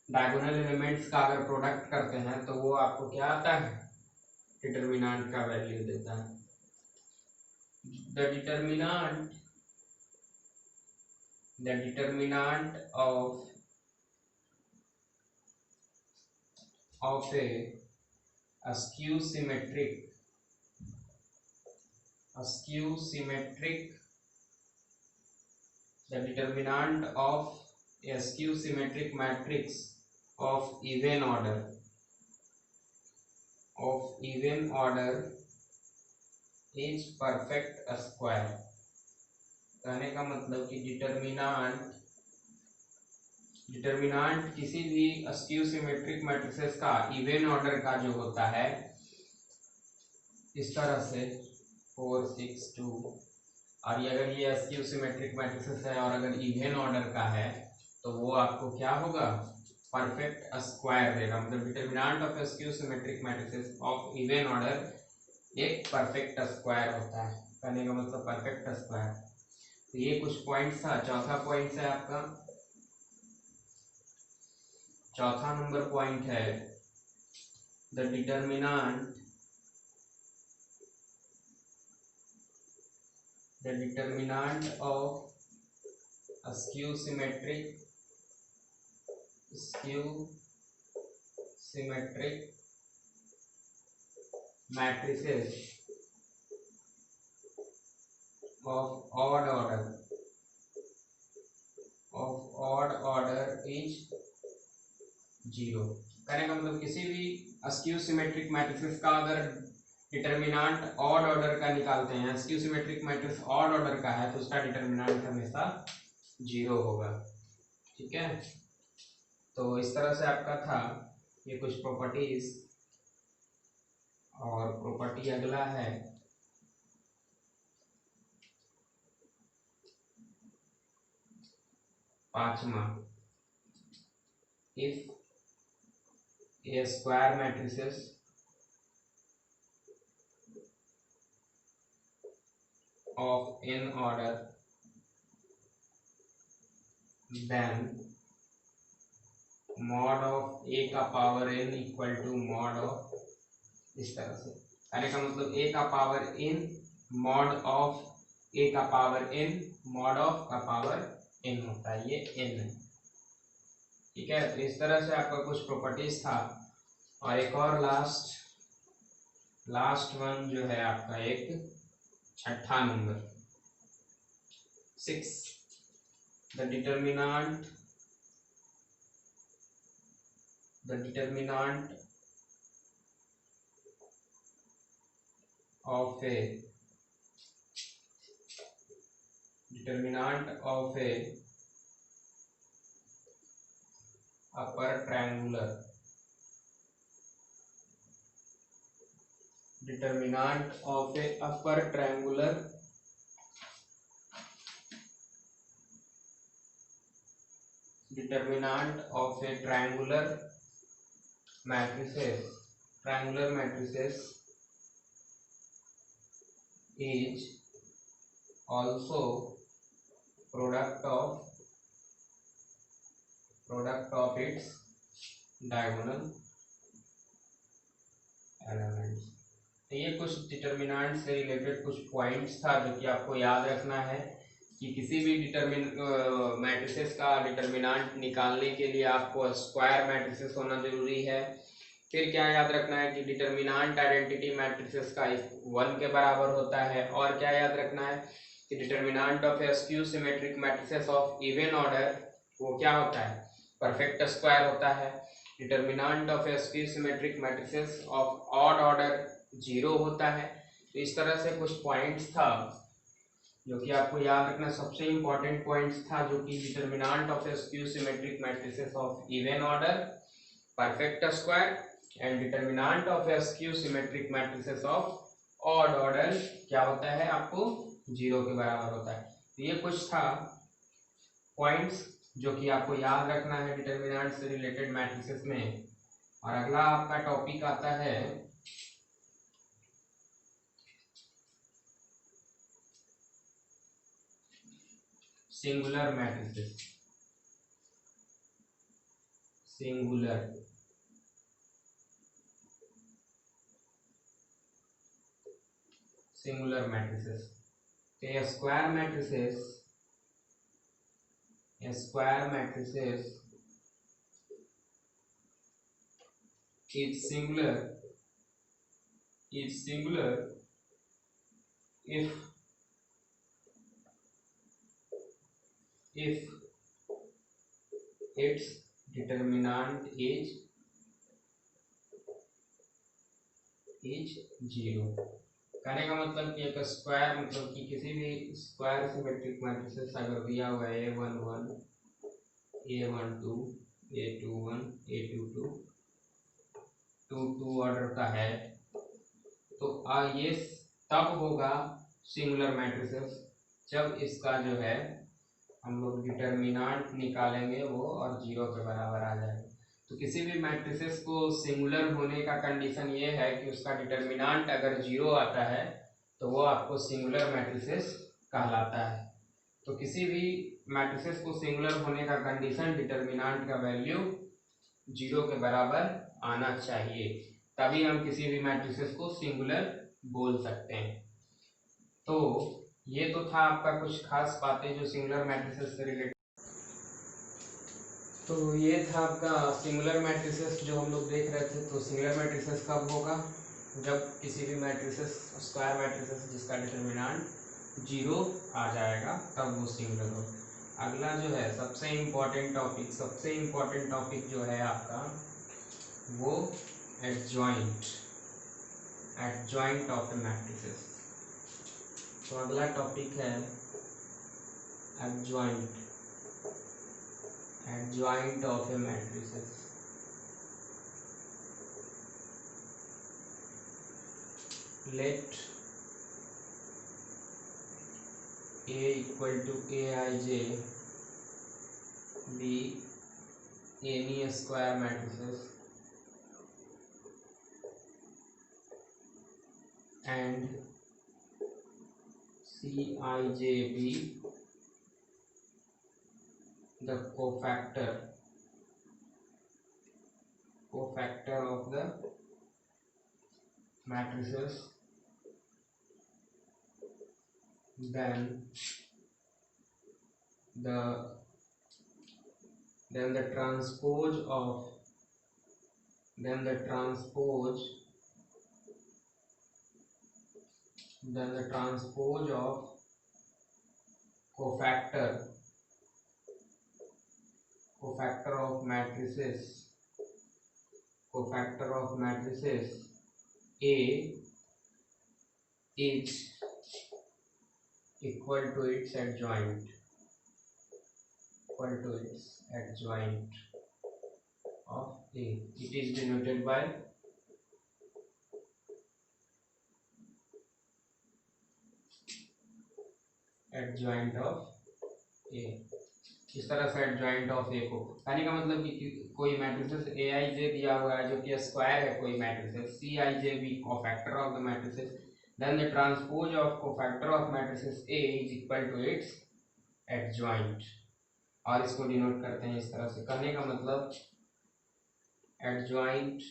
डायगोनल एलिमेंट्स का अगर प्रोडक्ट करते हैं तो वो आपको क्या आता है, डिटर्मिनेंट का वैल्यू देता है। The determinant of A skew symmetric the determinant of a skew symmetric matrix of even order is perfect square. कहने का मतलब कि डिटर्मिनांट किसी भी अस्क्यू सिमेट्रिक मैट्रिसेस का इवन ऑर्डर का जो होता है इस तरह से 4 6 2, और ये अगर ये अस्क्यू सिमेट्रिक मैट्रिसेस है और अगर इवन ऑर्डर का है तो वो आपको क्या होगा, परफेक्ट स्क्वायर देगा। मतलब determinant of askew symmetric matrices of even order एक परफेक्ट स्क्वायर होता है। कहने का मतलब परफेक्ट स्क्वायर। तो ये कुछ पॉइंट्स था। चौथा पॉइंट है आपका, चौथा नंबर पॉइंट है the determinant of askew symmetric matrices of odd order is 0। कहने का मतलब किसी भी अस्क्यू सिमेट्रिक मैट्रिसेस का अगर डिटर्मिनेंट ऑड ऑर्डर का निकालते हैं, askew symmetric matrix odd order का है तो उसका डिटर्मिनेंट हमेशा 0 होगा। ठीक है, तो इस तरह से आपका था ये कुछ प्रॉपर्टीज। और प्रॉपर्टी अगला है पांचवा, if a square matrices of n order then mod of a का power n equal to mod of, इस तरह से कहने का मतलब a का power n mod of a का पावर n mod of का पावर n होता है, ये n है। ठीक है, तो इस तरह से आपका कुछ प्रॉपर्टीज था। और एक और लास्ट वन जो है आपका एक छठा number 6, the determinant of a upper triangular matrices is also product of its diagonal elements। तो ये कुछ डिटर्मिनेंट से रिलेटेड कुछ पॉइंट्स था जो कि आपको याद रखना है कि किसी भी मैट्रिसेस का डिटर्मिनेंट निकालने के लिए आपको स्क्वायर मैट्रिसेस होना जरूरी है। फिर क्या याद रखना है कि डिटर्मिनेंट आइडेंटिटी मैट्रिसेस का 1 के बराबर होता है। और क्या याद रखना है कि determinant of skew symmetric matrices of even order वो क्या होता है, परफेक्ट स्क्वायर होता है। Determinant of skew symmetric matrices of odd order 0 होता है। तो इस तरह से कुछ पॉइंट्स था जो कि आपको याद रखना। सबसे इंपॉर्टेंट पॉइंट्स था जो कि determinant of skew symmetric matrices of even order, perfect square, and determinant of skew symmetric matrices of odd order क्या होता है, आपको 0 के बराबर होता है। तो ये कुछ था पॉइंट्स जो कि आपको याद रखना है डिटर्मिनेंट से रिलेटेड मैट्रिसेस में। और अगला आपका टॉपिक आता है सिंगुलर मैट्रिसेस। सिंगुलर मैट्रिसेस तो square matrices is singular if its determinant is zero. कहने का मतलब कि एक स्क्वायर मतलब कि किसी भी स्क्वायर सिमेट्रिक मैट्रिसेस अगर दिया हुआ है A11 A12 A21 A22 2 order का है तो ये तब होगा सिंगुलर मैट्रिसेस जब इसका जो है हम लोग डिटर्मिनेंट निकालेंगे वो और जीरो के बराबर आ जाएगा। तो किसी भी मैट्रिसेस को सिंगुलर होने का कंडीशन ये है कि उसका डिटर्मिनेंट अगर जीरो आता है तो वो आपको सिंगुलर मैट्रिसेस कहलाता है। तो किसी भी मैट्रिसेस को सिंगुलर होने का कंडीशन डिटर्मिनेंट का वैल्यू जीरो के बराबर आना चाहिए, तभी हम किसी भी मैट्रिसेस को सिंगुलर बोल सकते हैं। तो ये तो था आपका कुछ खास बातें जो सिंगुलर मैट्रिसेस से रिलेटेड। तो ये था आपका सिंगुलर मैट्रिसेस जो हम लोग देख रहे थे। तो सिंगुलर मैट्रिसेस कब होगा? जब किसी भी मैट्रिसेस स्क्वायर मैट्रिसेस जिसका डिटर्मिनेंट जीरो आ जाएगा तब वो सिंगुलर हो। अगला जो है सबसे इम्पोर्टेंट टॉपिक जो है आपका वो एडजॉइंट ऑफ द मैट्रिसेस। तो अगला टॉपिक है adjoint of a matrices. Let A equal to Aij be any square matrices and Cij be the cofactor of the matrices, then the transpose of cofactor of matrices A is equal to its adjoint of A. It is denoted by adjoint of A। इस तरह से adjoint of ए को कहने का मतलब कि कोई matrices A I जे दिया हुआ है जो कि स्क्वायर है कोई matrices, C I J be cofactor of the matrices, then the transpose of cofactor of matrices A is equal to its adjoint. और इसको डिनोट करते हैं इस तरह से। कहने का मतलब एडजॉइंट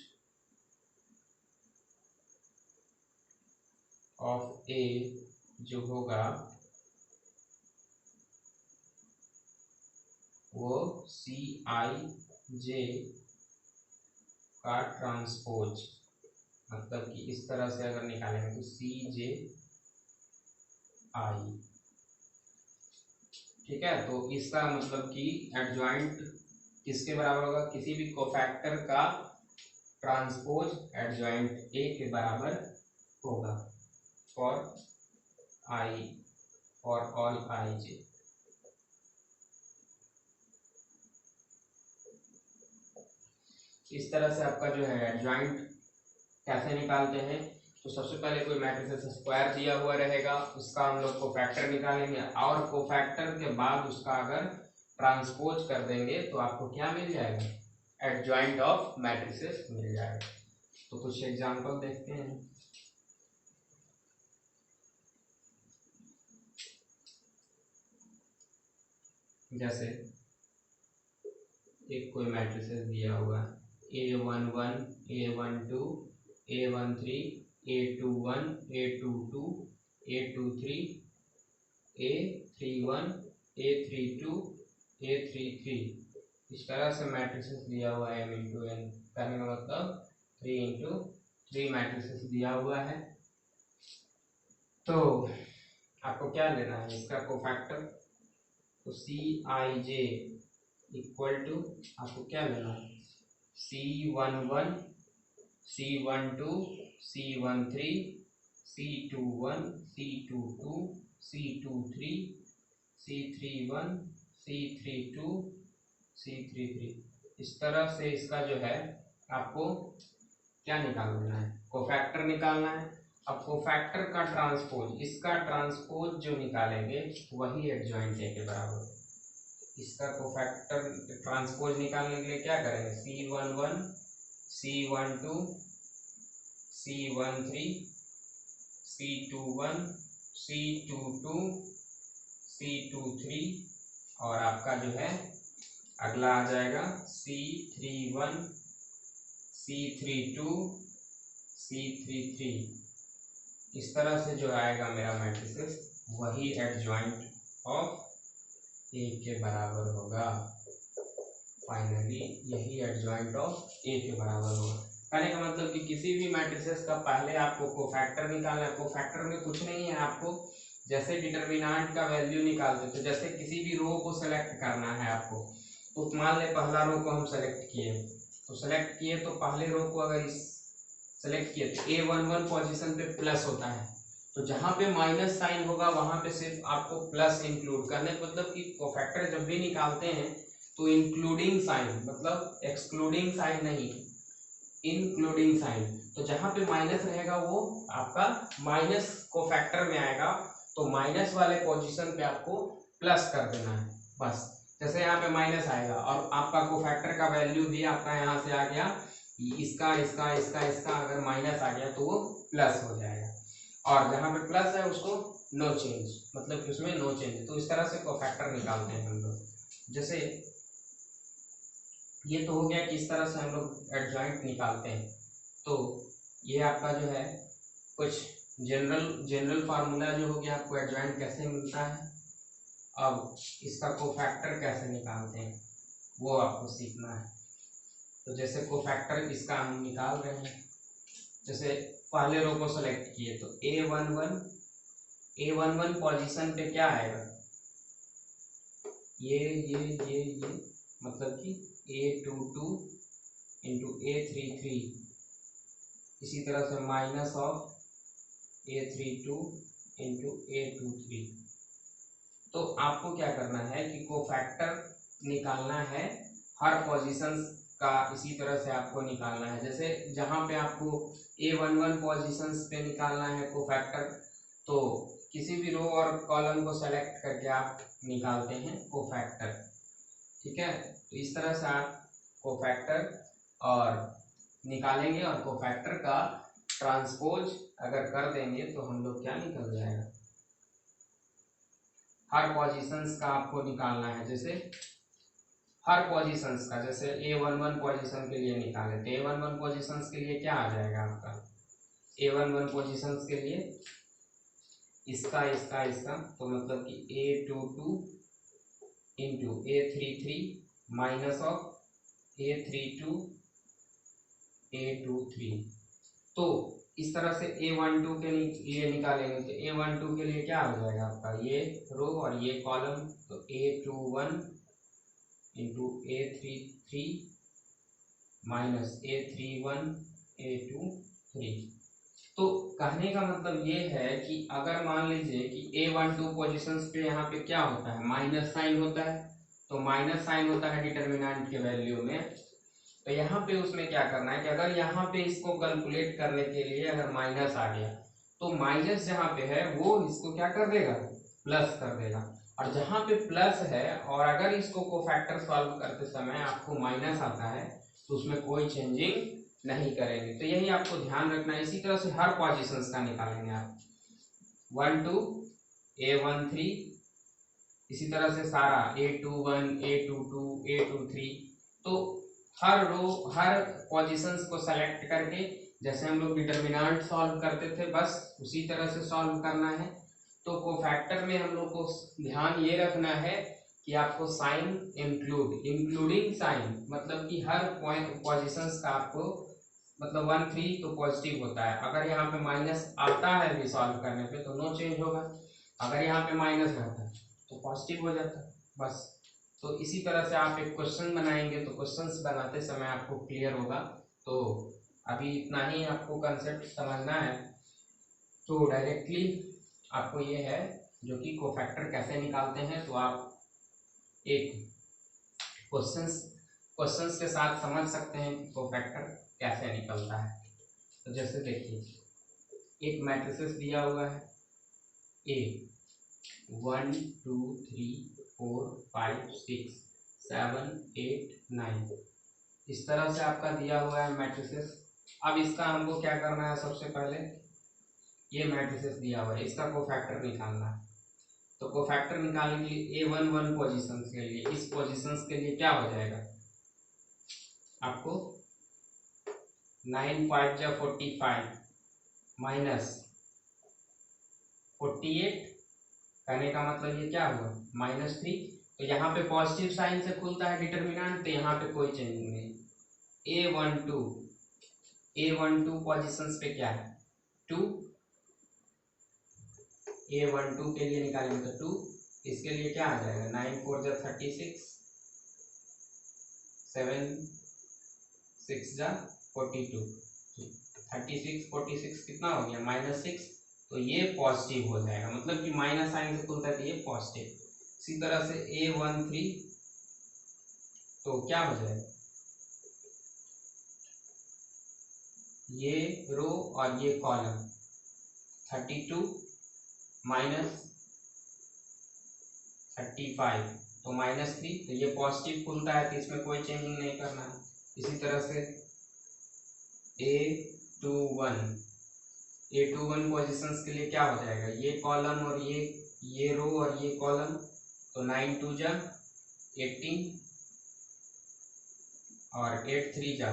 ऑफ ए जो होगा वो सी आई जे का ट्रांसपोज, मतलब कि इस तरह से अगर निकालेंगे तो सी जे आई। ठीक है, तो इसका मतलब कि एडजॉइंट किसके बराबर होगा? किसी भी कोफैक्टर का ट्रांसपोज एडजॉइंट ए के बराबर होगा फॉर ऑल आई जे। इस तरह से आपका जो है एडजॉइंट कैसे निकालते हैं? तो सबसे पहले कोई मैट्रिसेस स्क्वायर दिया हुआ रहेगा उसका हम लोग कोफैक्टर निकालेंगे और कोफैक्टर के बाद उसका अगर ट्रांसपोज कर देंगे तो आपको क्या मिल जाएगा? एडजॉइंट ऑफ मैट्रिसेस मिल जाएगा। तो कुछ एग्जांपल देखते हैं। जैसे एक कोई मैट्रिसेस दिया हुआ है A11 A12 A13 A21 A22 A23 A31 A32 A33, इस तरह से मैट्रिसेस दिया हुआ है m इंटू n। करने का मतलब 3 इंटू 3 मैट्रिसेस दिया हुआ है। तो आपको क्या लेना है? इसका कोफैक्टर। तो सी आई जे इक्वल टू आपको क्या मिला, C11 C12 C13 C21 C22 C23 C31 C32 C33। इस तरह से इसका जो है आपको क्या निकालना है, कोफैक्टर निकालना है। अब कोफैक्टर का ट्रांसपोज, इसका ट्रांसपोज जो निकालेंगे वही एडजॉइंट ए के बराबर है। इसका कोफैक्टर ट्रांसपोज निकालने के लिए क्या करेंगे, C11 C12 C13 C21 C22 C23 और आपका जो है अगला आ जाएगा C31 C32 C33। इस तरह से जो आएगा मेरा मैट्रिसेस वही एडजॉइंट ऑफ ए के बराबर होगा। फाइनली यही एडजॉइंट ऑफ ए के बराबर होगा। कहने का मतलब कि किसी भी मैट्रिसेस का पहले आपको कोफैक्टर निकालना है। कोफैक्टर में कुछ नहीं है, आपको जैसे डिटरमिनेंट का वैल्यू निकालते थे, जैसे किसी भी रो को सेलेक्ट करना है आपको, तो मान ले पहला रो को हम सेलेक्ट किए, तो सेलेक्ट किए तो पहले रो को अगर इस सेलेक्ट किए तो A11 पोजीशन पे प्लस होता है, तो जहाँ पे माइनस साइन होगा वहाँ पे सिर्फ आपको प्लस इंक्लूड करने, मतलब कि कोफैक्टर जब भी निकालते हैं तो इंक्लूडिंग साइन, मतलब एक्सक्लूडिंग साइन नहीं, इंक्लूडिंग साइन। तो जहाँ पे माइनस रहेगा वो आपका माइनस कोफैक्टर में आएगा, तो माइनस वाले पोजीशन पे आपको प्लस कर देना है बस। जैसे यहाँ पे माइनस आएगा और आपका कोफैक्टर का वैल्यू भी आपका यहाँ से आ गया, इसका इसका इसका इसका अगर माइनस आ गया तो वो प्लस हो जाएगा, और जहाँ पे प्लस है उसको नो चेंज, मतलब कि उसमें नो चेंज। तो इस तरह से कोफैक्टर निकालते हैं हम लोग। जैसे ये तो हो गया कि इस तरह से हम लोग एडजॉइंट निकालते हैं। तो ये आपका जो है कुछ जनरल फार्मूला जो हो गया, आपको एडजॉइंट कैसे मिलता है, अब इसका कोफैक्टर कैसे निकालते हैं वो आपको सीखना है। तो जैसे कोफैक्टर इसका हम निकाल रहे हैं, जैसे पहले रो को सेलेक्ट किए तो A11 पोजीशन पे क्या आएगा, ये मतलब कि A22 इंटू A33, इसी तरह से minus of A32 into A23। तो आपको क्या करना है कि कोफैक्टर निकालना है हर पोजीशन का, इसी तरह से आपको निकालना है। जैसे जहाँ पे आपको A11 पोजीशंस पे निकालना है कोफैक्टर, तो किसी भी रो और कॉलम को सेलेक्ट करके आप निकालते हैं कोफैक्टर, ठीक है। तो इस तरह से आप कोफैक्टर और निकालेंगे, और कोफैक्टर का ट्रांसपोज अगर कर देंगे तो हम लोग क्या निकल जाएगा, हर पोजीशंस का आपको निकालना है। जैसे हर पोजीशंस का, जैसे A11 पोजीशन के लिए निकाले तो A11 पोजीशंस के लिए क्या आ जाएगा आपका, A11 पोजीशंस के लिए इसका इसका इसका, तो मतलब कि A22 into A33 minus of A32 A23। तो इस तरह से A12 के लिए निकालेंगे तो A12 के लिए क्या हो जाएगा आपका, ये रो और ये कॉलम, तो A21 into A33 minus A31 A23। तो कहने का मतलब ये है कि अगर मान लीजिए कि A12 पोजीशंस पे यहाँ पे क्या होता है, माइनस साइन होता है, तो माइनस साइन होता है डिटरमिनेंट के वैल्यू में, तो यहाँ पे उसमें क्या करना है कि अगर यहाँ पे इसको कैलकुलेट करने के लिए अगर माइनस आ गया तो माइनस जहाँ पे है वो इसको क्या कर देगा, प्लस कर देगा। और जहाँ पे प्लस है और अगर इसको कोफैक्टर सॉल्व करते समय आपको माइनस आता है तो उसमें कोई चेंजिंग नहीं करेंगे। तो यही आपको ध्यान रखना है। इसी तरह से हर पोजीशंस का निकालेंगे आप, 1 2 A13, इसी तरह से सारा A21 A22 A23। तो हर रो हर पोजीशंस को सेलेक्ट करके जैसे हम लोग डिटरमिनेंट सॉल्व करते थे बस उसी तरह से सॉल्व करना है। तो कोफैक्टर में हम लोग को ध्यान ये रखना है कि आपको साइन इंक्लूडिंग साइन, मतलब कि हर पोजीशंस का आपको, मतलब 1 3 तो पॉजिटिव होता है, अगर यहाँ पे माइनस आता है भी सॉल्व करने पे तो नो चेंज होगा, अगर यहाँ पे माइनस रहता है तो पॉजिटिव हो जाता है बस। तो इसी तरह से आप एक क्वेश्चन बनाएंगे तो क्वेश्चंस बनाते समय आपको क्लियर होगा। तो अभी इतना ही आपको कंसेप्ट समझना है। तो डायरेक्टली आपको ये है जो कि कोफैक्टर कैसे निकालते हैं, तो आप एक क्वेश्चंस के साथ समझ सकते हैं कि कोफैक्टर कैसे निकलता है। तो जैसे देखिए एक मैट्रिसेस दिया हुआ है ए 1 2 3 4 5 6 7 8 9, इस तरह से आपका दिया हुआ है मैट्रिसेस। अब इसका हमको क्या करना है, सबसे पहले ये मैट्रिसेस दिया हुआ है इसका कोफैक्टर निकालना है। तो कोफैक्टर निकालने के लिए A11 पोजीशंस के लिए, इस पोजीशंस के लिए क्या हो जाएगा आपको 9 5 जा 45 माइनस 48, कहने का मतलब ये क्या हुआ -3। तो यहाँ पे पॉजिटिव साइन से खुलता है डिटर्मिनेंट, तो यहाँ पे कोई चेंजिंग नहीं। A12 पोजीशंस पे क्या है 2, A12 के लिए निकालेंगे तो 2, इसके लिए क्या आ जाएगा 9 4 जा 36 7 6 जा 42, 36 46 कितना हो गया -6, तो ये पॉजिटिव हो जाएगा, मतलब कि माइनस साइन से खुलता है तो ये पॉजिटिव। इसी तरह से A13 तो क्या हो जाएगा ये रो और ये कॉलम 32 माइनस 35 तो -3, तो ये पॉजिटिव खुलता है तो इसमें कोई चेंजिंग नहीं करना है। इसी तरह से A21 पोजीशंस के लिए क्या हो जाएगा ये कॉलम और ये रो और ये कॉलम, तो 9 2 जा 18 और 8 3 जा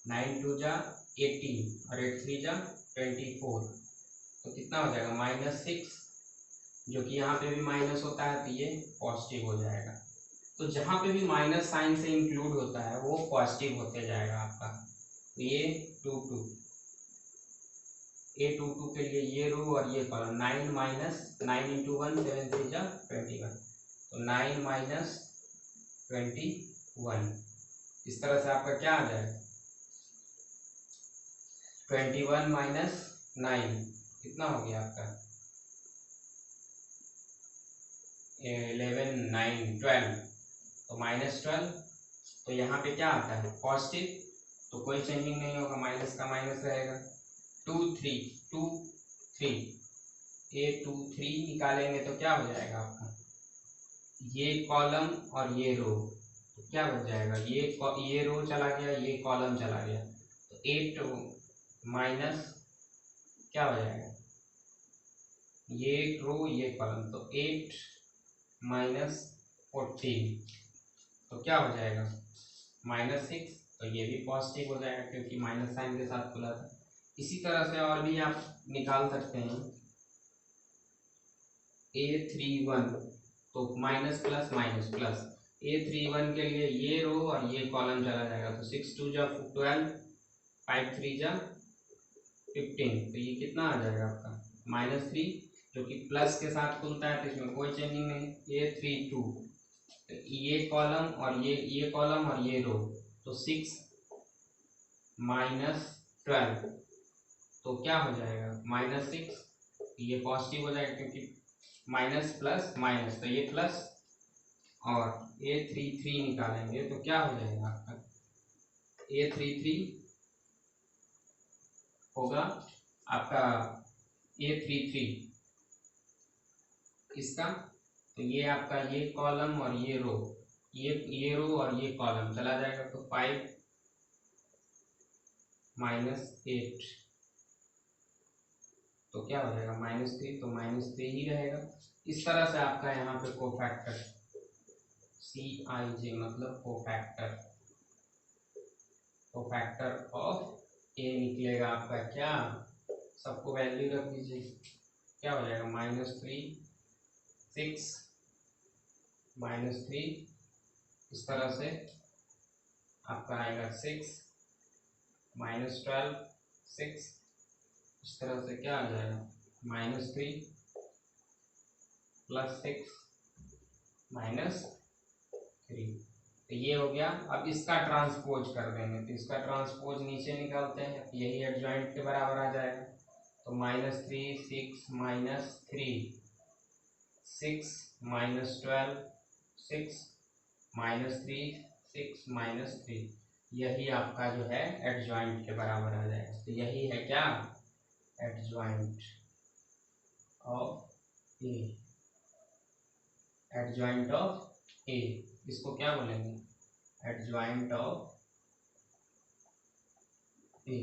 9 2 जा 18 और 8 3 जा 24, तो कितना हो जाएगा -6, जो कि यहाँ पे भी माइनस होता है तो ये पॉजिटिव हो जाएगा। तो जहाँ पे भी माइनस साइन से इंक्लूड होता है वो पॉजिटिव होते जाएगा आपका। तो ये 2 2 A22 के लिए ये रो और ये कॉलम 9 माइनस 9 इंटू 1 7 3 जा 21, तो 9 माइनस 21, इस तरह से आपका क्या आ जाएगा 21 माइनस 9 कितना हो गया आपका 11 9 12, तो -12, तो यहाँ पे क्या आता है पॉजिटिव, तो कोई चेंजिंग नहीं होगा, माइनस का माइनस रहेगा। 2 3 A23 निकालेंगे तो क्या हो जाएगा आपका ये कॉलम और ये रो, तो क्या बच जाएगा ये रो चला गया ये कॉलम चला गया, तो 8 माइनस क्या हो जाएगा ये रो ये कॉलम, तो 8 माइनस 14, तो क्या हो जाएगा -6, तो ये भी पॉजिटिव हो जाएगा क्योंकि माइनस साइन के साथ खुला था। इसी तरह से और भी आप निकाल सकते हैं A31, तो minus plus minus plus, A31 के लिए ये रो और ये कॉलम चला जाएगा, तो 6 2 जा 12 5 3 जा 15, तो ये कितना आ जाएगा आपका -3, जो कि प्लस के साथ खुलता है तो इसमें कोई चेंजिंग नहीं। A32 तो ये कॉलम और ये कॉलम और ये रो, तो 6 माइनस 12, तो क्या हो जाएगा -6, ये पॉजिटिव हो जाएगा क्योंकि माइनस प्लस माइनस, तो ये प्लस, और A33 निकालेंगे तो क्या हो जाएगा आपका A33 होगा आपका A33 इसका, तो ये आपका ये कॉलम और ये रो, ये रो और ये कॉलम चला जाएगा, तो 5 माइनस 8, तो क्या हो जाएगा -3, तो -3 ही रहेगा। इस तरह से आपका यहाँ पे कोफैक्टर CIJ मतलब कोफैक्टर ऑफ ए निकलेगा आपका क्या, सबको वैल्यू रख दीजिए, क्या हो जाएगा -3 6 -3, इस तरह से आपका आएगा 6 -12 6, इस तरह से क्या आ जाएगा -3 +6 - 3। तो ये हो गया। अब इसका ट्रांसपोज कर देंगे, तो इसका ट्रांसपोज नीचे निकालते हैं, यही एडजॉइंट के बराबर आ जाएगा। तो -3 6 - 3 6 - 12 6 -3 6 - 3, यही आपका जो है एडजॉइंट के बराबर आ जाएगा। तो यही है क्या, adjoint of A, adjoint of A. इसको क्या बोलेंगे, एडजॉइंट ऑफ ए।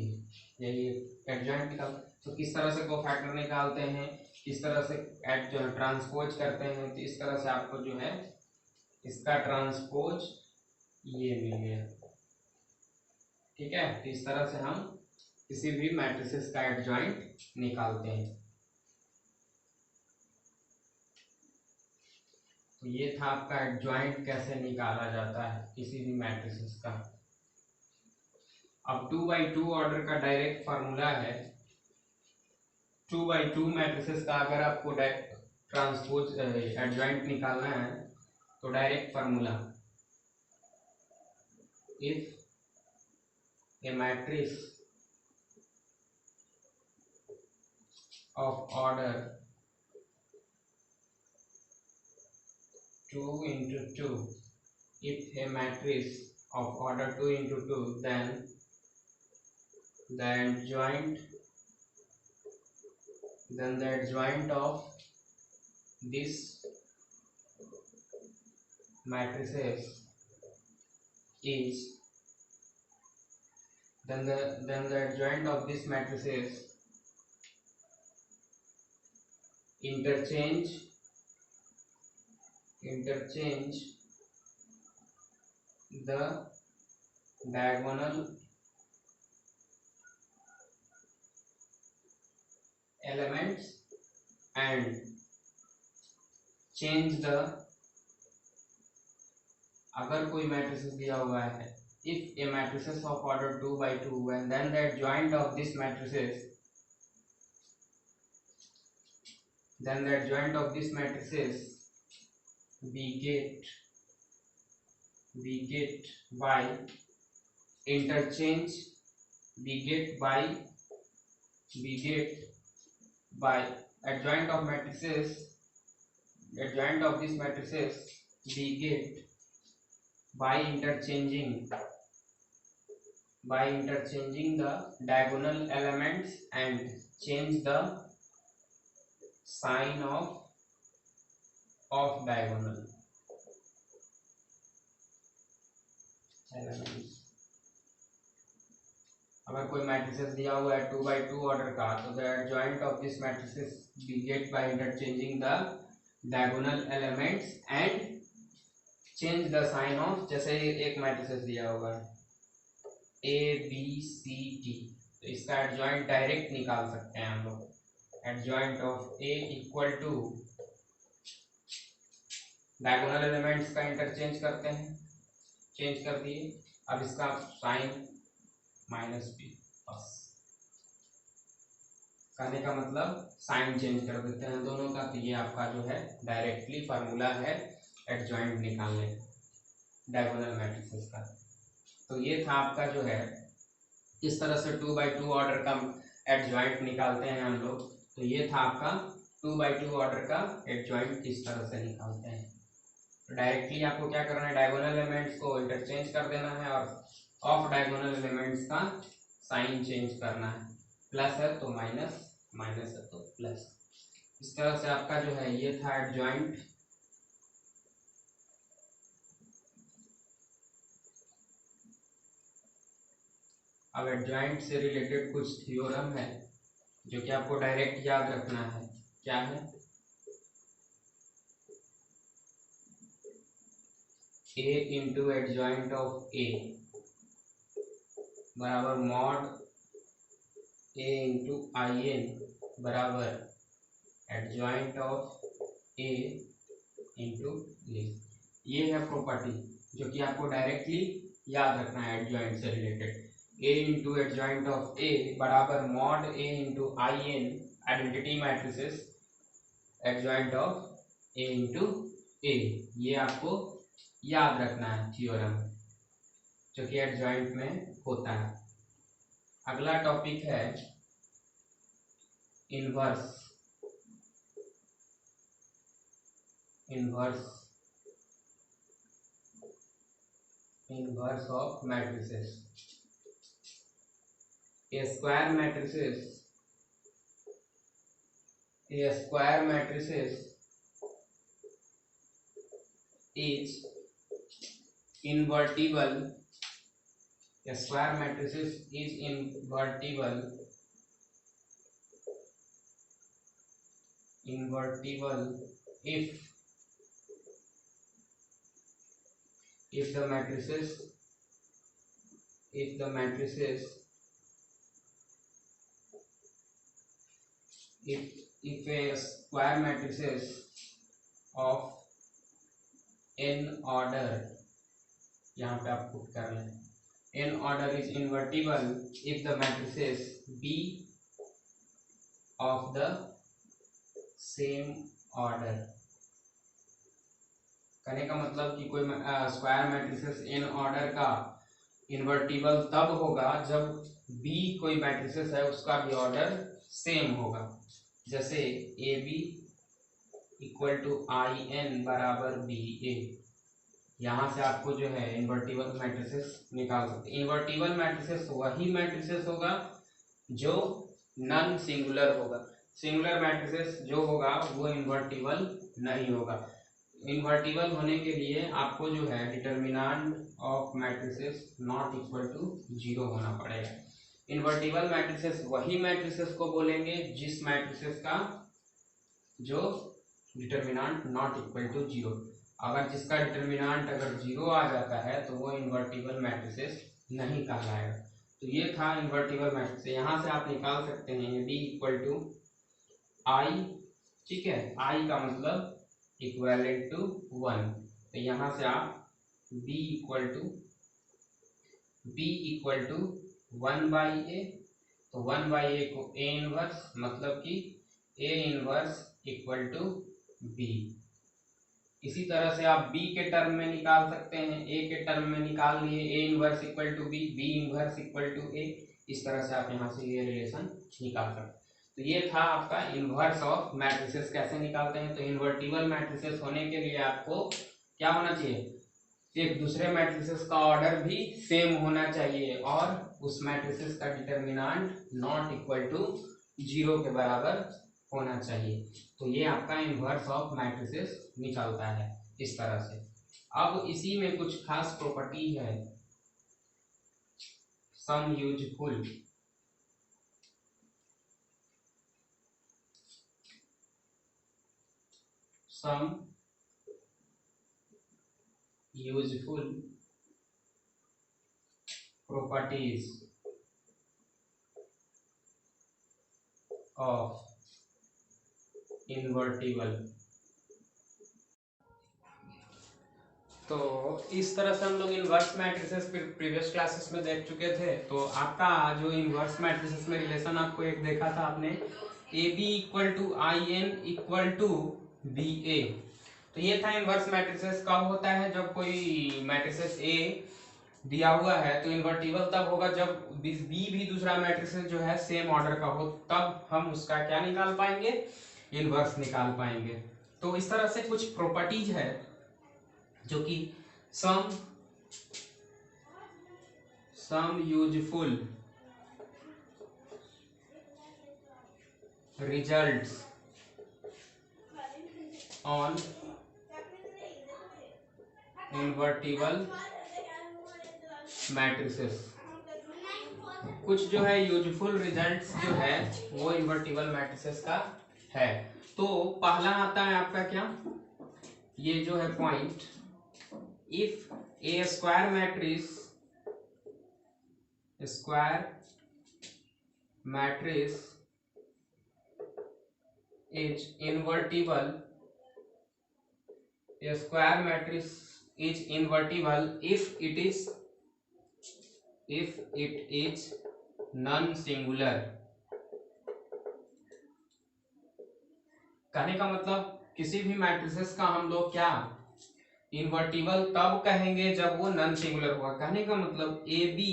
यही एडजॉइंट निकाल। तो किस तरह से कोफैक्टर निकालते हैं, किस तरह से ट्रांसपोज करते हैं, तो इस तरह से आपको जो है इसका ट्रांसपोज ये मिल गया। ठीक है, तो इस तरह से हम किसी भी मैट्रिसेस का एडजॉइंट निकालते हैं। तो ये था आपका एडजॉइंट कैसे निकाला जाता है किसी भी मैट्रिसेस का। अब 2x2 ऑर्डर का डायरेक्ट फार्मूला है। 2x2 मैट्रिसेस का अगर आपको ट्रांसपोज एडजॉइंट निकालना है तो direct formula, if A matrix of order 2 into 2, if a matrix of order 2 into 2, then the adjoint of this matrices is then the adjoint of this matrices interchange the diagonal elements and change the, अगर कोई matrices दिया हुआ है, if a matrices of order 2 by 2 and then the adjoint of this matrices, then the adjoint of this matrices we get by interchange, we get by adjoint of matrices, adjoint of these matrices we get by interchanging the diagonal elements and change the sign of diagonal elements। अगर कोई matrices दिया हुआ है 2 by 2 order का, तो the adjoint of this matrices we get by interchanging the diagonal elements and change the sign of, जैसे एक matrices दिया होगा A B C D, तो इसका एडजॉइंट डायरेक्ट निकाल सकते हैं हम लोग। Adjoint of A equal to, diagonal elements का इंटरचेंज करते हैं, चेंज कर दिए। अब इसका साइन -b, बस कहने का मतलब साइन चेंज कर देते हैं दोनों का। तो ये आपका जो है डायरेक्टली फार्मूला है एडजॉइंट निकालने का डायगोनल मैट्रिसेस का। तो ये था आपका जो है, इस तरह से 2 by 2 ऑर्डर का एडजॉइंट निकालते हैं हम लोग। तो ये था आपका 2 by 2 ऑर्डर का एडजॉइंट किस तरह से निकालते हैं। तो डायरेक्टली आपको क्या करना है, डायगोनल एलिमेंट्स को इंटरचेंज कर देना है और ऑफ डायगोनल एलिमेंट्स का साइन चेंज करना है। प्लस है तो माइनस, माइनस है तो प्लस। इस तरह से आपका जो है ये था एडजॉइंट। अब एडजॉइंट से रिलेटेड कुछ थ्योरम है जो कि आपको डायरेक्ट याद रखना है। क्या है, A into adjoint of A बराबर मॉड A इंटू IN बराबर adjoint of A into A। ये है प्रॉपर्टी जो कि आपको डायरेक्टली याद रखना है एडजॉइंट से related. A into adjoint of A बराबर mod A into IN, identity matrices, adjoint of A into A. ये आपको याद रखना है थ्योरम, जो कि एडजॉइंट में होता है। अगला टॉपिक है inverse. Inverse of matrices. A square matrices is invertible. A square matrices is invertible if the matrices if a square matrices of n order, यहाँ पे आप पुट कर लें, n order is invertible if the matrices be of the same order। कहने का मतलब कि कोई स्क्वायर मैट्रिसेस n ऑर्डर का इन्वर्टिबल तब होगा जब b कोई मैट्रिसेस है उसका भी ऑर्डर सेम होगा। जैसे A B equal to I N बराबर बी ए। यहाँ से आपको जो है इन्वर्टिबल मैट्रिसेस निकाल सकते हैं। इन्वर्टिबल मैट्रिसेस वही मैट्रिसेस होगा जो नॉन सिंगुलर होगा। सिंगुलर मैट्रिसेस जो होगा वो इन्वर्टिबल नहीं होगा। इन्वर्टिबल होने के लिए आपको जो है determinant of matrices not equal to 0 होना पड़ेगा। इन्वर्टिबल मैट्रिसेस वही मैट्रिसेस को बोलेंगे जिस मैट्रिसेस का जो डिटर्मिनेंट नॉट इक्वल टू 0। अगर जिसका डिटर्मिनेंट अगर 0 आ जाता है तो वो इन्वर्टिबल मैट्रिसेस नहीं कहलाएगा। तो ये था इन्वर्टिबल मैट्रिक्स। यहाँ से आप निकाल सकते हैं बी इक्वल टू आई, ठीक है, आई का मतलब इक्वेलेंट टू 1। तो यहाँ से आप b equal to 1 by A, तो 1 बाई ए को ए इनवर्स, मतलब कि A inverse equal to B. इसी तरह से आप b के टर्म में निकाल सकते हैं, a के टर्म में निकाल लिए a inverse equal to b, b inverse equal to a। इस तरह से आप यहाँ से ये रिलेशन निकाल सकते हैं। तो ये था आपका इन्वर्स ऑफ मैट्रिसेस कैसे निकालते हैं। तो इन्वर्टिबल मैट्रिसेस होने के लिए आपको क्या होना चाहिए, एक दूसरे मैट्रिसेस का ऑर्डर भी सेम होना चाहिए और उस मैट्रिसेस का डिटर्मिनेंट नॉट इक्वल टू 0 के बराबर होना चाहिए। तो ये आपका इन्वर्स ऑफ मैट्रिसेस निकलता है इस तरह से। अब इसी में कुछ खास प्रॉपर्टी है, some useful. Some useful properties of invertible। तो इस तरह से हम लोग इन्वर्स मैट्रिसेस प्रीवियस क्लासेस में देख चुके थे। तो आपका जो इन्वर्स मैट्रिसेस में रिलेशन आपको एक देखा था आपने, A B equal to I N equal to B A. तो ये था इन्वर्स मैट्रिसेस कब होता है, जब कोई मैट्रिसेस ए दिया हुआ है तो इन्वर्टिबल तब होगा जब बी भी दूसरा मैट्रिसेस जो है सेम ऑर्डर का हो, तब हम उसका क्या निकाल पाएंगे, इन्वर्स निकाल पाएंगे। तो इस तरह से कुछ प्रॉपर्टीज है जो कि some useful results on invertible matrices. कुछ जो है यूजफुल रिजल्ट्स जो है वो इन्वर्टिबल मैट्रिसेस का है। तो पहला आता है आपका क्या, ये जो है point, if a square matrix is invertible, a square matrix is invertible if it is non singular। कहने का मतलब किसी भी मैट्रिसेस का हम लोग क्या इन्वर्टिबल तब कहेंगे जब वो नॉन सिंगुलर होगा। कहने का मतलब A B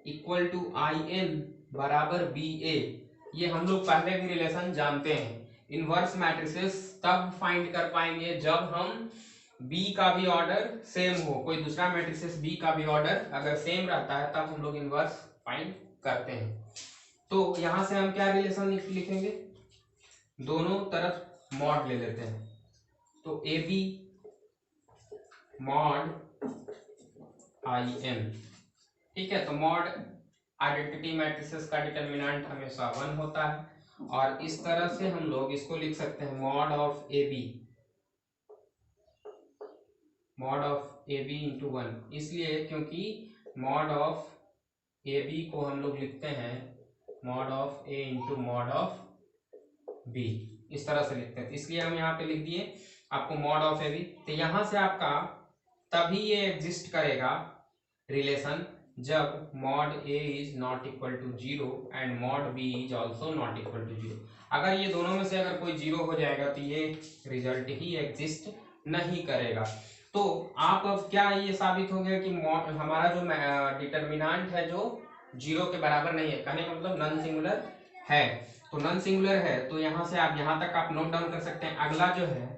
equal to I N बराबर बी ए, ये हम लोग पहले भी रिलेशन जानते हैं। इनवर्स मैट्रिसेस तब फाइंड कर पाएंगे जब हम बी का भी ऑर्डर सेम हो, कोई दूसरा मैट्रिसेस बी का भी ऑर्डर अगर सेम रहता है तब हम लोग इनवर्स फाइंड करते हैं। तो यहां से हम क्या रिलेशन लिखेंगे, दोनों तरफ मॉड ले लेते हैं। तो A B mod I N, ठीक है। तो मॉड आइडेंटिटी मैट्रिसेस का डिटर्मिनेंट हमेशा 1 होता है और इस तरह से हम लोग इसको लिख सकते हैं mod of A B, mod of A B into 1, इसलिए क्योंकि मॉड ऑफ ए बी को हम लोग लिखते हैं mod of A into mod of B, इस तरह से लिखते हैं, इसलिए हम यहाँ पे लिख दिए आपको मॉड ऑफ ए बी। तो यहाँ से आपका तभी ये एग्जिस्ट करेगा रिलेशन जब mod A is not equal to 0 and mod B is also not equal to 0। अगर ये दोनों में से अगर कोई 0 हो जाएगा तो ये रिजल्ट ही एग्जिस्ट नहीं करेगा। तो आप अब क्या ये साबित हो गया कि हमारा जो डिटर्मिनेंट है जो 0 के बराबर नहीं है, कहने का मतलब नॉन सिंगुलर है। तो नॉन सिंगुलर है तो यहाँ से आप यहाँ तक आप नोट डाउन कर सकते हैं। अगला जो है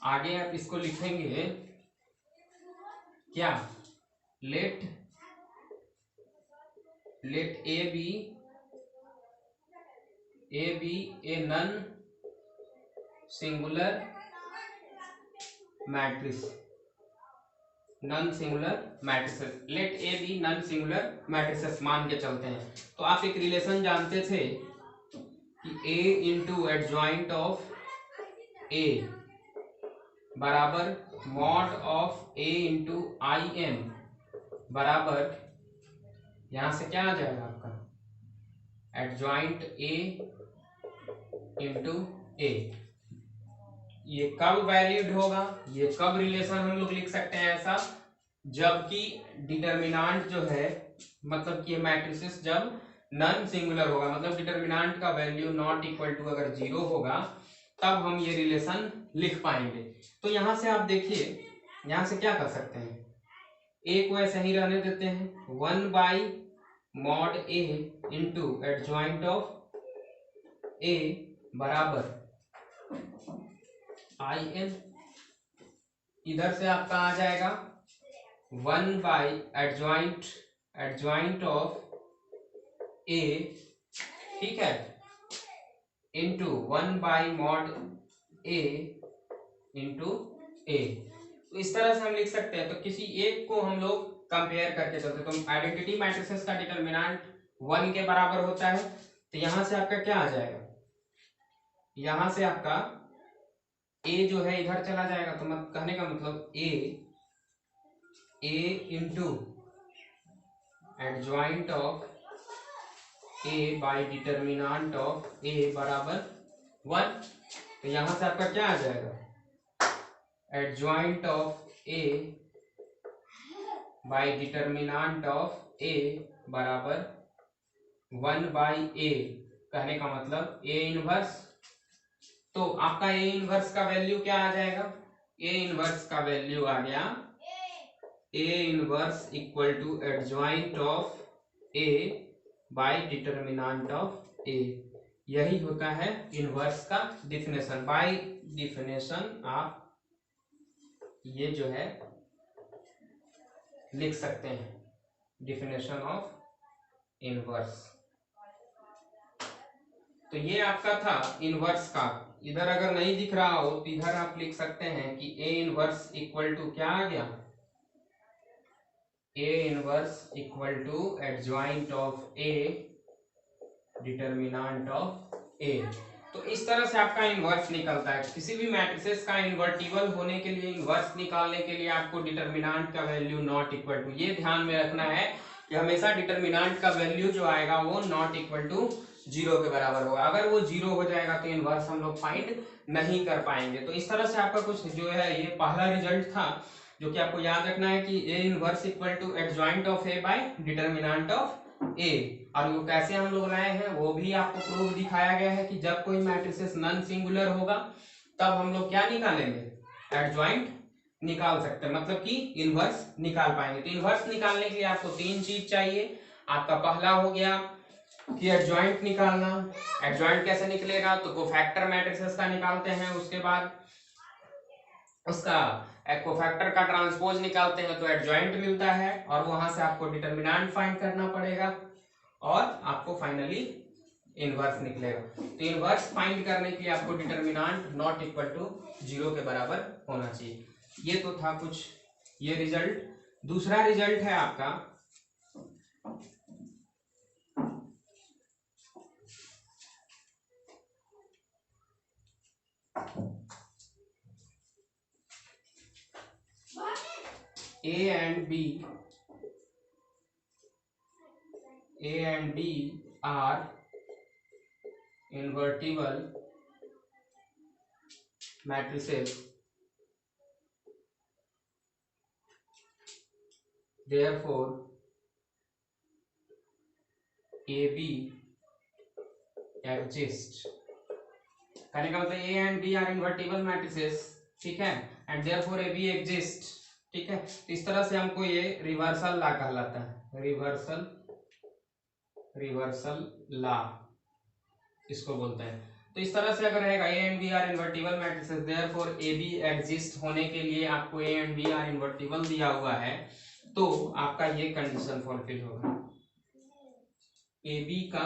आगे आप इसको लिखेंगे क्या, let A B A non singular matrix, non singular matrices, let A B non singular matrices मान के चलते हैं। तो आप एक रिलेशन जानते थे कि A into adjoint of A बराबर mod of A into I N बराबर, यहां से क्या आ जाएगा आपका एडजॉइंट A इंटू A। ये कब वैलिड होगा, ये कब रिलेशन हम लोग लिख सकते हैं ऐसा, जबकि डिटर्मिनेंट जो है मतलब कि मैट्रिसेस जब नॉन सिंगुलर होगा, मतलब डिटर्मिनेंट का वैल्यू नॉट इक्वल टू अगर 0 होगा तब हम ये रिलेशन लिख पाएंगे। तो यहां से आप देखिए, यहां से क्या कर सकते हैं, ए को ऐसे ही रहने देते हैं 1 by mod A into adjoint of A बराबर आई एन, इधर से आपका आ जाएगा 1 बाई एडजॉइंट ऑफ ए, ठीक है, into 1 by mod A into A. तो इस तरह से हम लिख सकते हैं। तो किसी एक को हम लोग कंपेयर करके चलते, तो आइडेंटिटी मैट्रिसेस का डिटर्मिनेंट 1 के बराबर होता है। तो यहां से आपका क्या आ जाएगा, यहां से आपका a जो है इधर चला जाएगा, तो मत कहने का मतलब a into adjoint of a by determinant of a बराबर 1। तो यहां से आपका क्या आ जाएगा, adjoint of a by determinant of a बराबर 1 बाई a, कहने का मतलब a इनवर्स। तो आपका ए इनवर्स का वैल्यू क्या आ जाएगा, ए इनवर्स का वैल्यू आ गया A inverse equal to adjoint of A by determinant of A. यही होता है इनवर्स का डिफिनेशन। बाय डिफिनेशन आप ये जो है लिख सकते हैं, डिफिनेशन ऑफ इनवर्स। तो ये आपका था इनवर्स का। इधर अगर नहीं दिख रहा हो तो इधर आप लिख सकते हैं कि ए इनवर्स इक्वल टू क्या आ गया, A inverse equal to adjoint of A determinant of A. तो इस तरह से आपका इनवर्स निकलता है। किसी भी मैट्रिसेस का इन्वर्टिबल होने के लिए, इनवर्स निकालने के लिए आपको डिटर्मिनेंट का वैल्यू नॉट इक्वल टू, ये ध्यान में रखना है कि हमेशा डिटर्मिनेंट का वैल्यू जो आएगा वो नॉट इक्वल टू 0 के बराबर होगा। अगर वो 0 हो जाएगा तो इनवर्स हम लोग फाइंड नहीं कर पाएंगे। तो इस तरह से आपका कुछ जो है ये पहला रिजल्ट था जो कि आपको याद रखना है कि A inverse equal to adjoint of A by determinant of A. और वो कैसे हम लोग लाए हैं वो भी आपको प्रूफ दिखाया गया है कि जब कोई मैट्रिसेस नॉन सिंगुलर होगा तब हम लोग क्या निकालेंगे, एडजॉइंट निकाल सकते हैं, मतलब कि इनवर्स निकाल पाएंगे। तो इनवर्स निकालने के लिए आपको तीन चीज चाहिए। आपका पहला हो गया कि एडजॉइंट निकालना। एडजॉइंट कैसे निकलेगा, तो कोफैक्टर मैट्रिसेस का निकालते हैं, उसके बाद उसका कोफैक्टर का ट्रांसपोज निकालते हैं तो एडजॉइंट मिलता है, और वहां से आपको डिटर्मिनेंट फाइंड करना पड़ेगा और आपको फाइनली इनवर्स निकलेगा। तो इनवर्स फाइंड करने के लिए आपको डिटर्मिनेंट नॉट इक्वल टू 0 के बराबर होना चाहिए। ये तो था कुछ ये रिजल्ट। दूसरा रिजल्ट है आपका A and B are invertible matrices, therefore AB exists। कहने का मतलब A and B are invertible matrices, ठीक है, and therefore AB exists, ठीक है। तो इस तरह से हमको ये रिवर्सल लॉ कहलाता है, रिवर्सल लॉ इसको बोलते हैं। तो इस तरह से अगर रहेगा A and B are invertible matrices, therefore AB exist होने के लिए आपको A and B are invertible दिया हुआ है, तो आपका ये कंडीशन फुलफिल होगा, AB का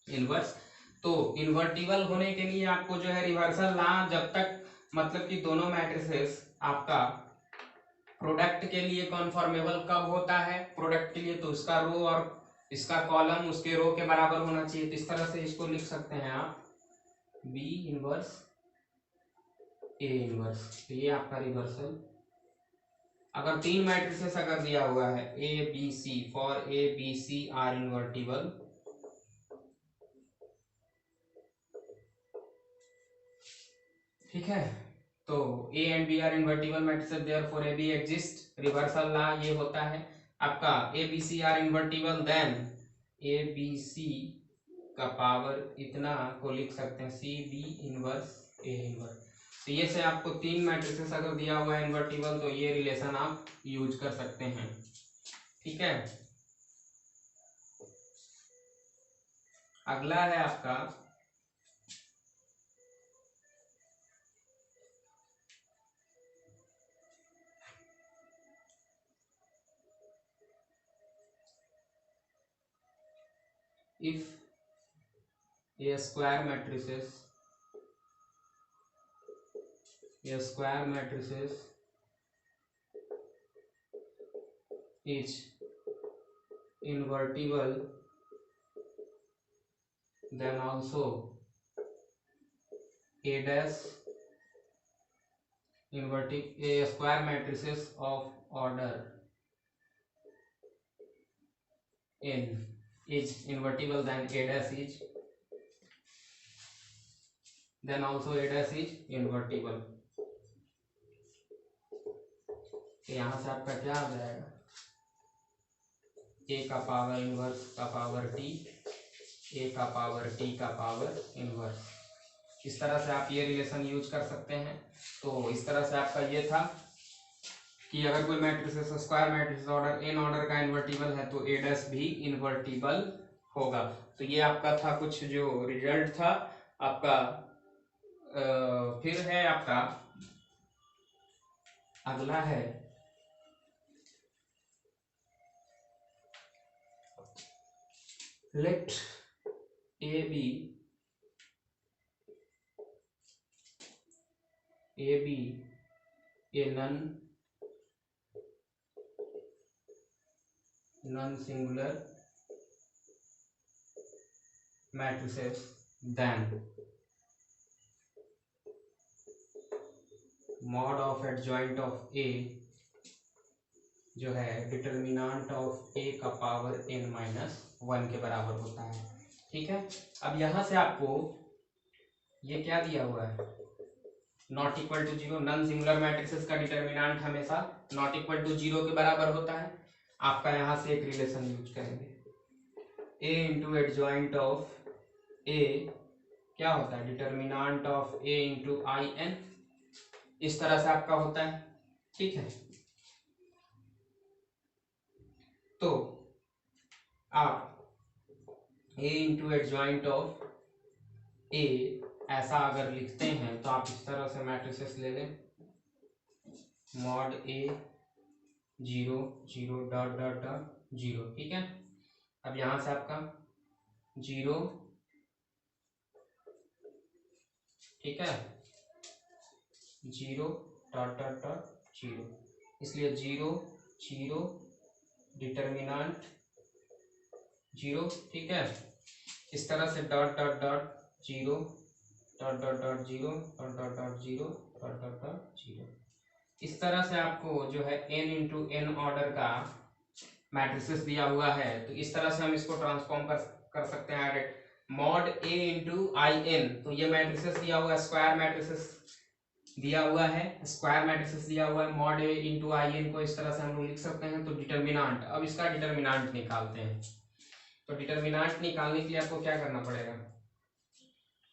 इनवर्स। तो इन्वर्टिबल होने के लिए आपको जो है रिवर्सल लॉ, जब तक मतलब कि दोनों मैट्रिसेस आपका प्रोडक्ट के लिए कॉन्फॉर्मेबल कब होता है, प्रोडक्ट के लिए तो उसका रो और इसका कॉलम उसके रो के बराबर होना चाहिए। तो इस तरह से इसको लिख सकते हैं आप B इनवर्स A इनवर्स। तो ये आपका रिवर्सल। अगर तीन मैट्रिसेस अगर दिया हुआ है A B C, for A B C are invertible, ठीक है, तो A and B are invertible matrices, therefore AB exist. Reversal law ये होता है आपका A B C are invertible, then A B C का पावर इतना को लिख सकते हैं C B inverse A inverse. तो ये से आपको तीन मैट्रिसेस अगर दिया हुआ है इन्वर्टिबल, तो ये रिलेशन आप यूज कर सकते हैं, ठीक है। अगला है आपका if a square matrices is invertible, then also a dash a square matrices of order n is invertible, then also a dash is invertible। यहाँ से आपका क्या आ जाएगा, a का पावर इनवर्स का पावर t, a का पावर t का पावर इनवर्स। इस तरह से आप ये रिलेशन यूज कर सकते हैं। तो इस तरह से आपका ये था कि अगर कोई matrix square matrix order N order का इन्वर्टिबल है तो ए डैश भी इन्वर्टिबल होगा। तो ये आपका था कुछ जो रिजल्ट था आपका। फिर है आपका अगला है let A B A non singular matrices, then mod of adjoint of A जो है डिटर्मिनेंट ऑफ ए का पावर n-1 के बराबर होता है, ठीक है। अब यहां से आपको ये क्या दिया हुआ है, not equal to 0। Non singular matrices का डिटर्मिनेंट हमेशा नॉट इक्वल टू 0 के बराबर होता है। आपका यहां से एक रिलेशन यूज करेंगे, a into adjoint of A क्या होता है, determinant of A into I N, इस तरह से आपका होता है। ठीक है, तो आप ए इंटू एडजॉइंट ऑफ ए ऐसा अगर लिखते हैं तो आप इस तरह से मैट्रिसेस ले लें, मॉड ए 0 0 डॉट डॉट डॉट 0। ठीक है, अब यहां से आपका 0, ठीक है, 0 डॉट डॉट डॉट 0, इसलिए 0 0 डिटर्मिनांट 0। ठीक है, इस तरह से dot dot dot 0 dot dot dot 0 dot dot dot 0 dot dot dot 0, इस तरह से आपको जो है n इंटू एन ऑर्डर का मैट्रिसेस दिया हुआ है। तो इस तरह से हम इसको ट्रांसफॉर्म कर सकते हैं direct, mod A into I N, तो ये मैट्रिसेस दिया हुआ है, स्क्वायर मैट्रिसेस दिया हुआ है, स्क्वायर मैट्रिसेस दिया हुआ है, mod A into I N को इस तरह से हम लोग लिख सकते हैं। तो डिटर्मिनांट, अब इसका डिटर्मिनांट निकालते हैं। तो डिटर्मिनांट निकालने के लिए आपको क्या करना पड़ेगा,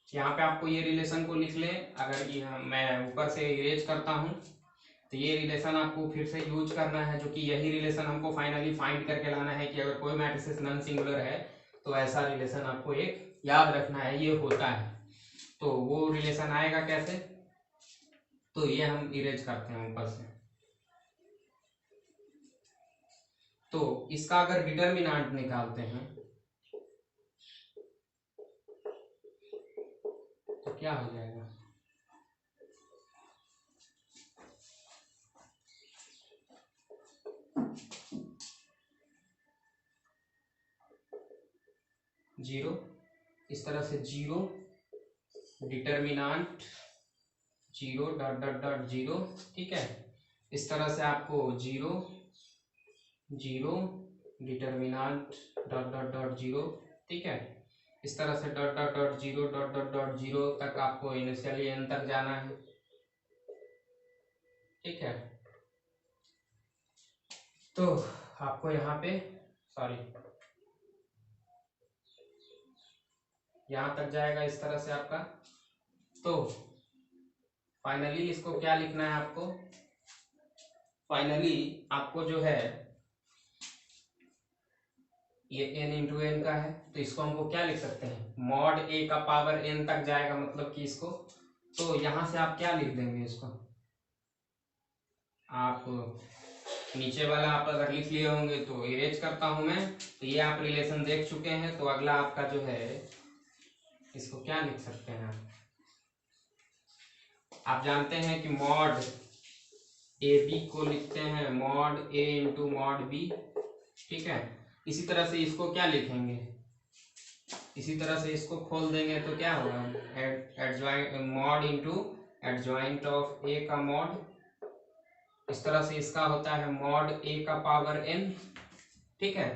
यहाँ पे आपको ये रिलेशन को लिख लें। अगर ये मैं ऊपर से इरेज करता हूँ तो ये रिलेशन आपको फिर से यूज करना है, जो कि यही रिलेशन हमको फाइनली फाइंड करके लाना है कि अगर कोई मैट्रिसेस नॉन सिंगुलर है तो ऐसा रिलेशन आपको एक याद रखना है, ये होता है। तो वो रिलेशन आएगा कैसे, तो ये हम इरेज करते हैं ऊपर से। तो इसका अगर डिटर्मिनांट निकालते हैं तो क्या हो जाएगा, जीरो, इस तरह से 0 डिटर्मिनांट 0 डॉट डॉट डॉट 0। ठीक है, इस तरह से आपको 0 0 डिटर्मिनांट डॉट डॉट डॉट 0। ठीक है, इस तरह से dot dot dot 0 dot dot dot 0 तक आपको इनिशियली एन तक जाना है। ठीक है, तो आपको यहाँ पे सॉरी यहाँ तक जाएगा इस तरह से आपका। तो फाइनली इसको क्या लिखना है आपको, फाइनली आपको जो है ये n इंटू एन का है, तो इसको हमको क्या लिख सकते हैं, मॉड a का पावर n तक जाएगा, मतलब कि इसको, तो यहां से आप क्या लिख देंगे इसको, आप नीचे वाला आप अगर लिख लिए होंगे तो इरेज करता हूं मैं। तो ये आप रिलेशन देख चुके हैं, तो अगला आपका जो है इसको क्या लिख सकते हैं आप जानते हैं कि मॉड ए बी को लिखते हैं mod A into mod B. ठीक है, इसी तरह से इसको क्या लिखेंगे, इसी तरह से इसको खोल देंगे तो क्या होगा, adjoint mod into adjoint of A का मॉड, इस तरह से इसका होता है मॉड ए का पावर n। ठीक है,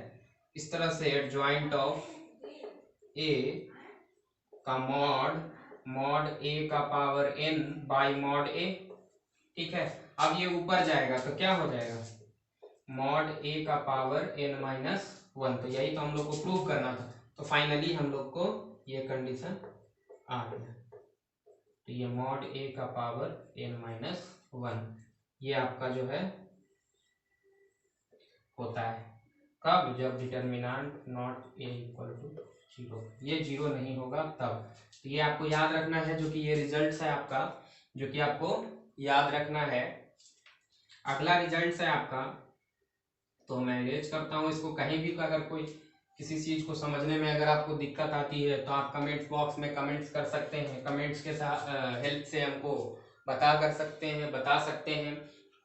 इस तरह से एडजॉइंट ऑफ ए का मॉड मॉड ए का पावर n बाई मॉड ए। ठीक है, अब ये ऊपर जाएगा तो क्या हो जाएगा, मॉड ए का पावर n माइनस 1। तो यही तो हम लोग को प्रूव करना था। तो फाइनली हम लोग को ये कंडीशन आ गया। तो ये मॉड ए का पावर n माइनस 1 ये आपका जो है होता है कब, जब determinant not A equal to 0, ये 0 नहीं होगा तब। तो ये आपको याद रखना है, जो कि ये रिजल्ट है आपका, जो कि आपको याद रखना है। अगला रिजल्ट है आपका, तो मैं इरेज करता हूँ इसको। कहीं भी अगर कोई किसी चीज को समझने में अगर आपको दिक्कत आती है तो आप कमेंट्स बॉक्स में कमेंट्स कर सकते हैं, कमेंट्स के साथ हेल्प से हमको बता सकते हैं।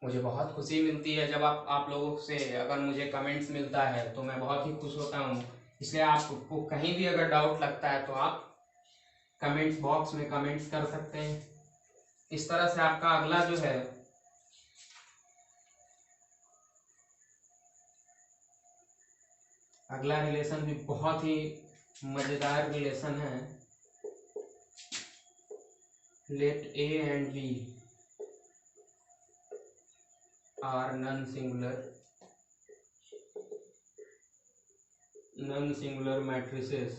मुझे बहुत खुशी मिलती है जब आप लोगों से अगर मुझे कमेंट्स मिलता है तो मैं बहुत ही खुश होता हूँ। इसलिए आपको कहीं भी अगर डाउट लगता है तो आप कमेंट्स बॉक्स में कमेंट्स कर सकते हैं। इस तरह से आपका अगला जो है अगला रिलेशन भी बहुत ही मजेदार रिलेशन है। Let A and B are non singular matrices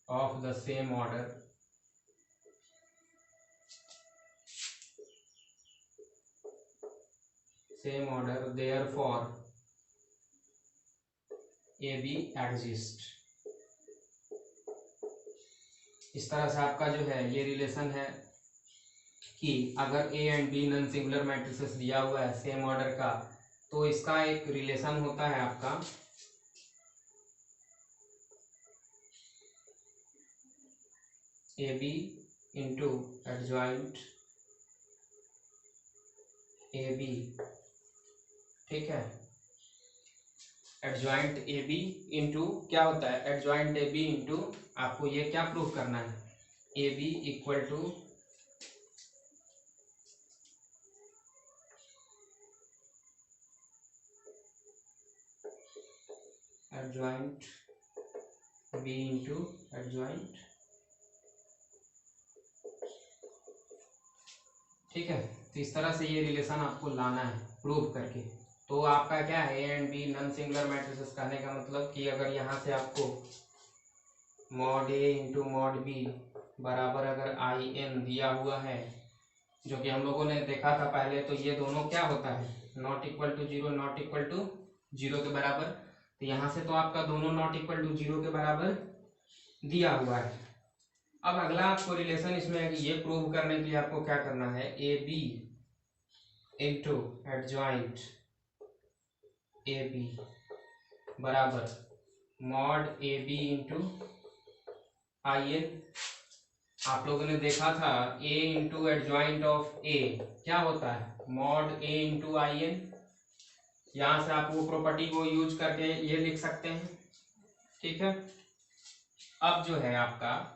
of the same order therefore AB exist। इस तरह से आपका जो है ये रिलेशन है कि अगर A and B non singular matrices दिया हुआ है सेम ऑर्डर का, तो इसका एक रिलेशन होता है आपका A B into adjoint A B. ठीक है, एडजॉइंट ए बी इंटू क्या होता है, एडजॉइंट ए बी इंटू आपको ये क्या प्रूव करना है, A B equal to adjoint B into adjoint. ठीक है, तो इस तरह से ये रिलेशन आपको लाना है प्रूव करके। तो आपका क्या है, A and B non singular matrices कहने का मतलब कि अगर यहाँ से आपको mod A into mod B बराबर अगर आई एन दिया हुआ है, जो कि हम लोगों ने देखा था पहले, तो ये दोनों क्या होता है, not equal to zero, not equal to zero के बराबर। तो यहाँ से तो आपका दोनों नॉट इक्वल टू जीरो के बराबर दिया हुआ है। अब अगला आपको रिलेशन इसमें है कि ये प्रूव करने के लिए आपको क्या करना है, A B into adjoint A B बराबर mod A B into I N. आप लोगों ने देखा था A into adjoint of A क्या होता है, mod A into I N. यहां से आप वो प्रॉपर्टी को यूज करके ये लिख सकते हैं। ठीक है, अब जो है आपका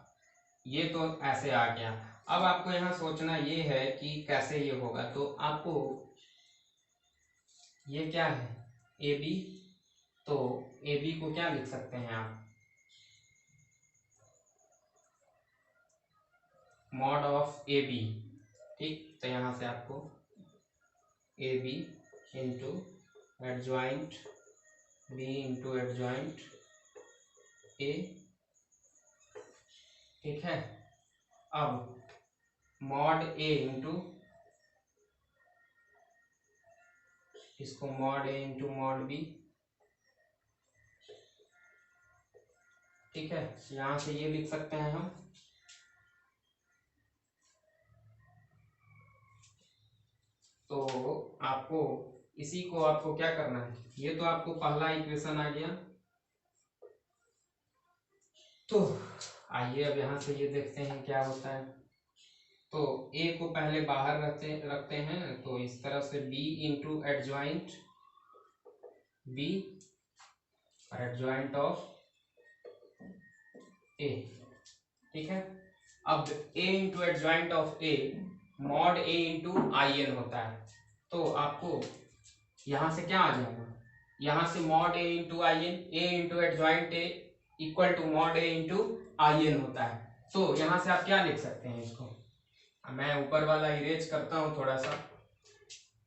ये तो ऐसे आ गया। अब आपको यहाँ सोचना ये है कि कैसे ये होगा। तो आपको ये क्या है, ए बी, तो ए बी को क्या लिख सकते हैं आप, मॉड ऑफ ए बी। ठीक, तो यहाँ से आपको A B into adjoint B into adjoint A. ठीक है, अब मॉड ए इंटू इसको mod A into mod B. ठीक है, यहां से ये लिख सकते हैं हम। तो आपको इसी को आपको क्या करना है, ये तो आपको पहला इक्वेशन आ गया। तो आइए अब यहां से ये देखते हैं क्या होता है। तो ए को पहले बाहर रखते हैं, तो इस तरह से B into adjoint B adjoint of A. ठीक है, अब A into adjoint of A mod A into I N होता है। तो आपको यहां से क्या आ जाएगा, यहां से mod A into I N, A into adjoint A equal to mod A into I N होता है। तो यहां से आप क्या लिख सकते हैं इसको, मैं ऊपर वाला इरेज करता हूं थोड़ा सा।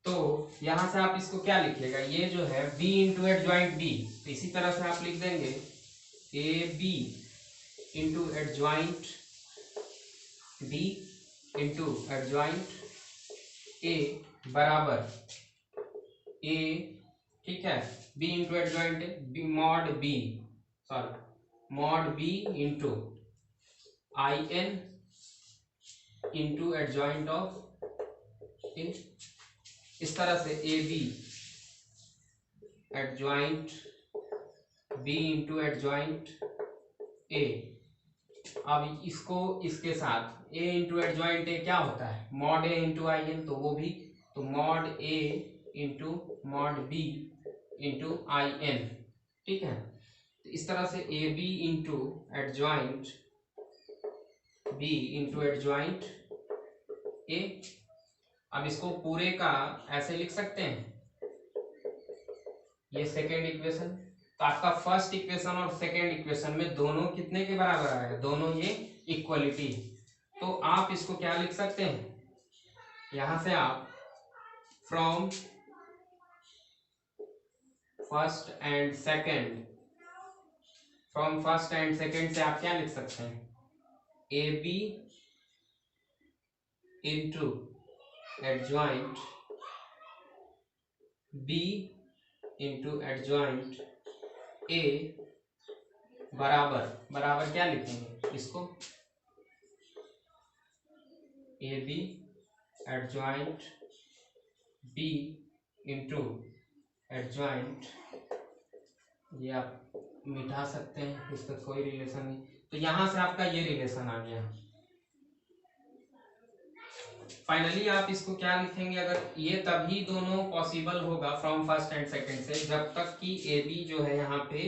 तो यहां से आप इसको क्या लिखिएगा, ये जो है बी इंटू एडजॉइंट बी, तो इसी तरह से आप लिख देंगे A B into adjoint B into adjoint A बराबर ए। ठीक है, B into adjoint B mod B, sorry mod B into I N into adjoint of A. इस तरह से A B adjoint B into adjoint A. अब इसको इसके साथ ए इंटू एडजॉइंट ए क्या होता है, mod A into I N, तो वो भी, तो mod A into mod B into I N. ठीक है, तो इस तरह से A B into adjoint B into adjoint A. अब इसको पूरे का ऐसे लिख सकते हैं, ये सेकेंड इक्वेशन। तो आपका फर्स्ट इक्वेशन और सेकेंड इक्वेशन में दोनों कितने के बराबर आएगा, दोनों ये इक्वलिटी। तो आप इसको क्या लिख सकते हैं, यहां से आप from first and second from first and second से आप क्या लिख सकते हैं, A B into adjoint B into adjoint A बराबर, बराबर क्या लिखेंगे इसको, A B adjoint B into adjoint, ये आप मिटा सकते हैं, इसका कोई रिलेशन नहीं। तो यहां से आपका ये रिलेशन आ गया। फाइनली आप इसको क्या लिखेंगे, अगर ये तभी दोनों पॉसिबल होगा फ्रॉम फर्स्ट एंड सेकंड से, जब तक कि ए बी जो है यहाँ पे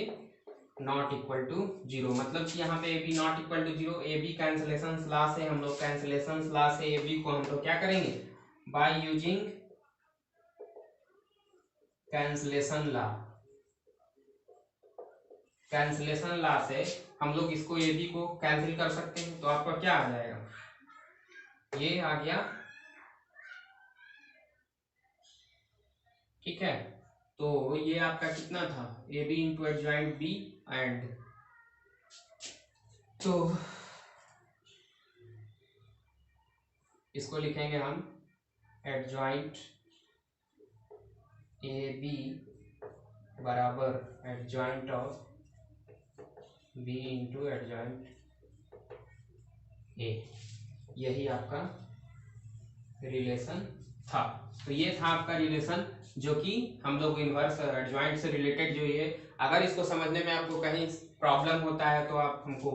नॉट इक्वल टू जीरो, मतलब कि यहाँ पे A B not equal to zero, A B cancellation law से हम लोग, कैंसिलेशन लॉ से ए बी को हम लोग क्या करेंगे, by using cancellation law, cancellation law से हम लोग इसको ए बी को कैंसिल कर सकते हैं। तो आपका क्या आ जाएगा, ये आ गया, ठीक है। तो ये आपका कितना था, A B into adjoint B, and तो इसको लिखेंगे हम एडजॉइंट ए बी बराबर adjoint of B into adjoint A, यही आपका रिलेशन था। तो ये था आपका रिलेशन, जो कि हम लोग इनवर्स एडजॉइंट से रिलेटेड जो ये, अगर इसको समझने में आपको कहीं प्रॉब्लम होता है तो आप हमको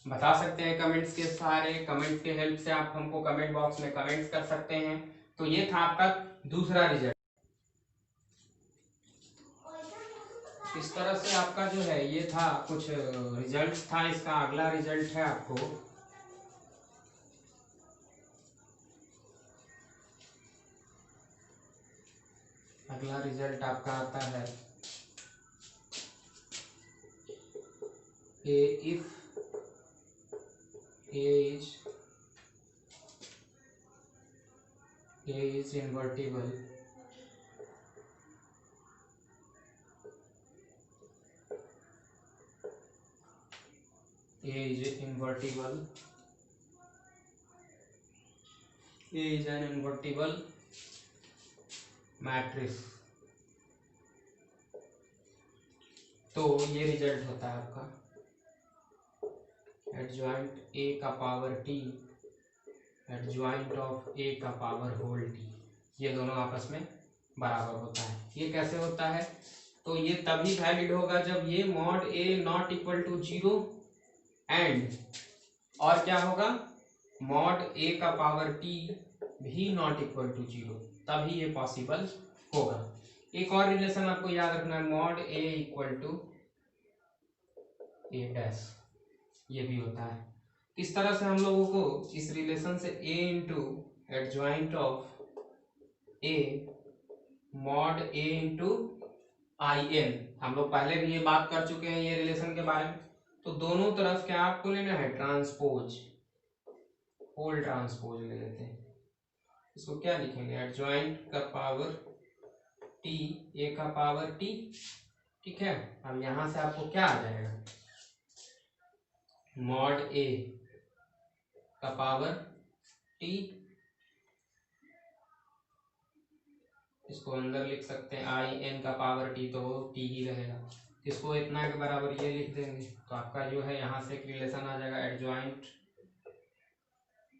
बता सकते हैं कमेंट्स के सहारे, कमेंट्स के हेल्प से आप हमको कमेंट बॉक्स में कमेंट्स कर सकते हैं। तो ये था आपका दूसरा रिजल्ट। इस तरह से आपका जो है ये था, कुछ रिजल्ट था इसका। अगला रिजल्ट है आपको, अगला रिजल्ट आपका आता है A if A is invertible A is invertible, A is an invertible matrix। तो ये रिजल्ट होता है आपका, एडजॉइंट A का power T adjoint of A का पावर होल T, ये दोनों आपस में बराबर होता है। ये कैसे होता है, तो ये तभी वैलिड होगा जब ये mod A not equal to zero and, और क्या होगा, मॉड A का पावर T भी नॉट इक्वल टू जीरो, तभी ये पॉसिबल होगा। एक और रिलेशन आपको याद रखना है, mod A equal to A dash, ये भी होता है। इस तरह से हम लोगों को इस रिलेशन से A into adjoint of A mod A into I n, हम लोग पहले भी ये बात कर चुके हैं ये रिलेशन के बारे में। तो दोनों तरफ क्या आपको लेना है, ट्रांसपोज, होल ट्रांसपोज ले लेते हैं। इसको क्या लिखेंगे, एडजॉइंट का पावर टी ए का पावर टी, ठीक है। अब यहां से आपको क्या आ जाएगा, मॉड ए का पावर टी, इसको अंदर लिख सकते हैं आई एन का पावर टी, तो वो टी ही रहेगा। इसको इतना के बराबर ये लिख देंगे, तो आपका जो है यहाँ से एक रिलेशन आ जाएगा, एडजॉइंट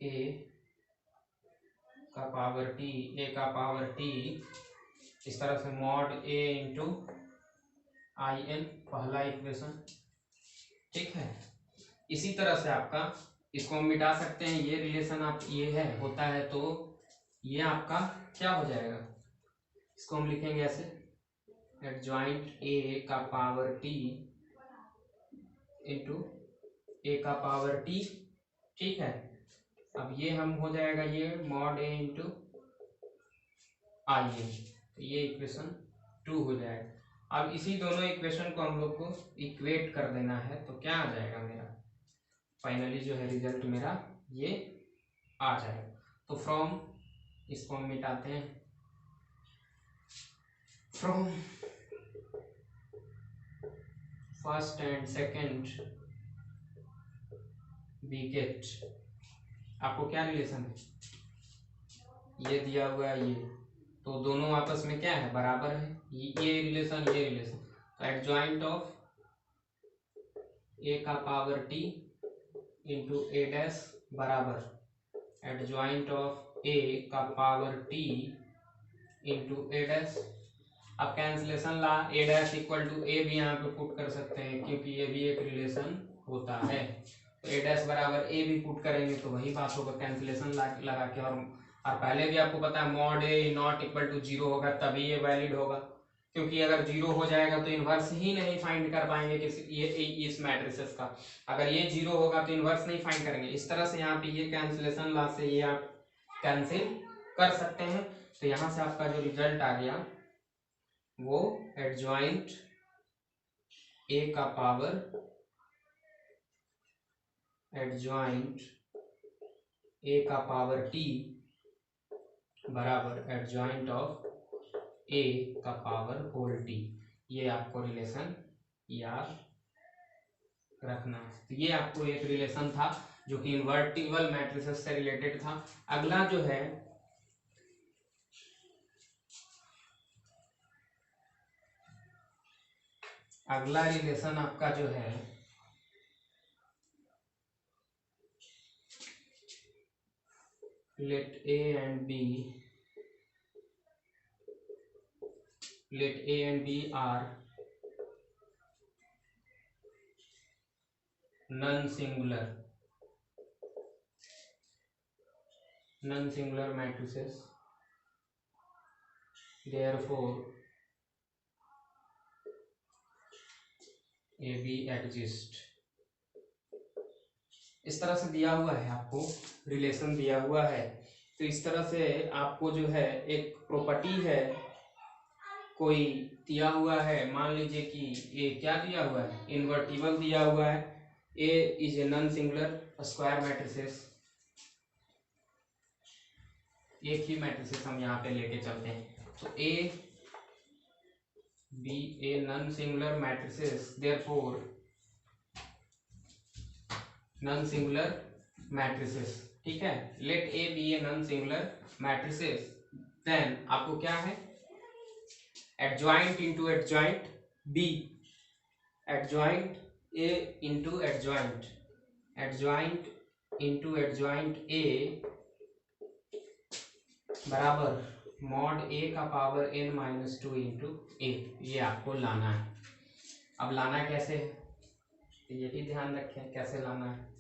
ए का पावर टी ए का पावर टी, इस तरह से mod A into I n, पहला इक्वेशन, ठीक है। इसी तरह से आपका इसको हम मिटा सकते हैं, ये रिलेशन आप ये है होता है, तो ये आपका क्या हो जाएगा, इसको हम लिखेंगे ऐसे, एडजॉइंट ए का पावर टी इंटू ए का पावर टी, ठीक है। अब ये हम हो जाएगा ये mod A into I N, तो ये इक्वेशन 2 हो जाएगा। अब इसी दोनों इक्वेशन को हम लोग को इक्वेट कर देना है, तो क्या आ जाएगा मेरा, फाइनली जो है रिजल्ट मेरा ये आ जाएगा। तो फ्रॉम, इसको हम मिटाते हैं, फर्स्ट एंड सेकंड विकेट, आपको क्या रिलेशन है, ये दिया हुआ है ये, तो दोनों आपस में क्या है, बराबर है, ये रिलेशन ये रिलेशन। तो एडजॉइंट ऑफ ए का power T into A dash बराबर एडजॉइंट ऑफ ए का power T into A dash. अब cancellation law, A dash equal to A भी यहाँ पे पुट कर सकते हैं क्योंकि ये भी एक रिलेशन होता है, तो ए डैश बराबर ए भी पुट करेंगे तो वही बात होगा कैंसिलेशन लगा के। और पहले भी आपको पता है mod A not equal to zero होगा तभी ये वैलिड होगा, क्योंकि अगर जीरो हो जाएगा तो इनवर्स ही नहीं फाइंड कर पाएंगे किसी ये इस मैट्रिसेस का। अगर ये जीरो होगा तो इनवर्स नहीं फाइंड करेंगे। इस तरह से यहाँ पे ये कैंसिलेशन लॉ से ये आप कैंसिल कर सकते हैं। तो यहाँ से आपका जो रिजल्ट आ गया वो एडजॉइंट ए का पावर टी बराबर एडजॉइंट ऑफ ए का पावर होल टी। ये आपको रिलेशन याद रखना है। तो ये आपको एक रिलेशन था जो कि इन्वर्टिबल मैट्रिसेस से रिलेटेड था। अगला जो है अगला रिलेशन आपका जो है let A and B are non-singular matrices, therefore AB exist। इस तरह से दिया हुआ है, आपको रिलेशन दिया हुआ है। तो इस तरह से आपको जो है एक प्रॉपर्टी है कोई दिया हुआ है, मान लीजिए कि ये क्या दिया हुआ है, इन्वर्टिबल दिया हुआ है, A is a non singular square matrices. एक ही मैट्रिसेस हम यहाँ पे लेके चलते हैं, तो A B A non singular matrices, therefore non singular matrices, ठीक है। Let A B A non singular matrices, then आपको क्या है, adjoint into adjoint B, adjoint A into adjoint into adjoint A बराबर मॉड ए का power n-2 into A. ये आपको लाना है। अब लाना कैसे है, तो ये भी ध्यान रखें कैसे लाना है।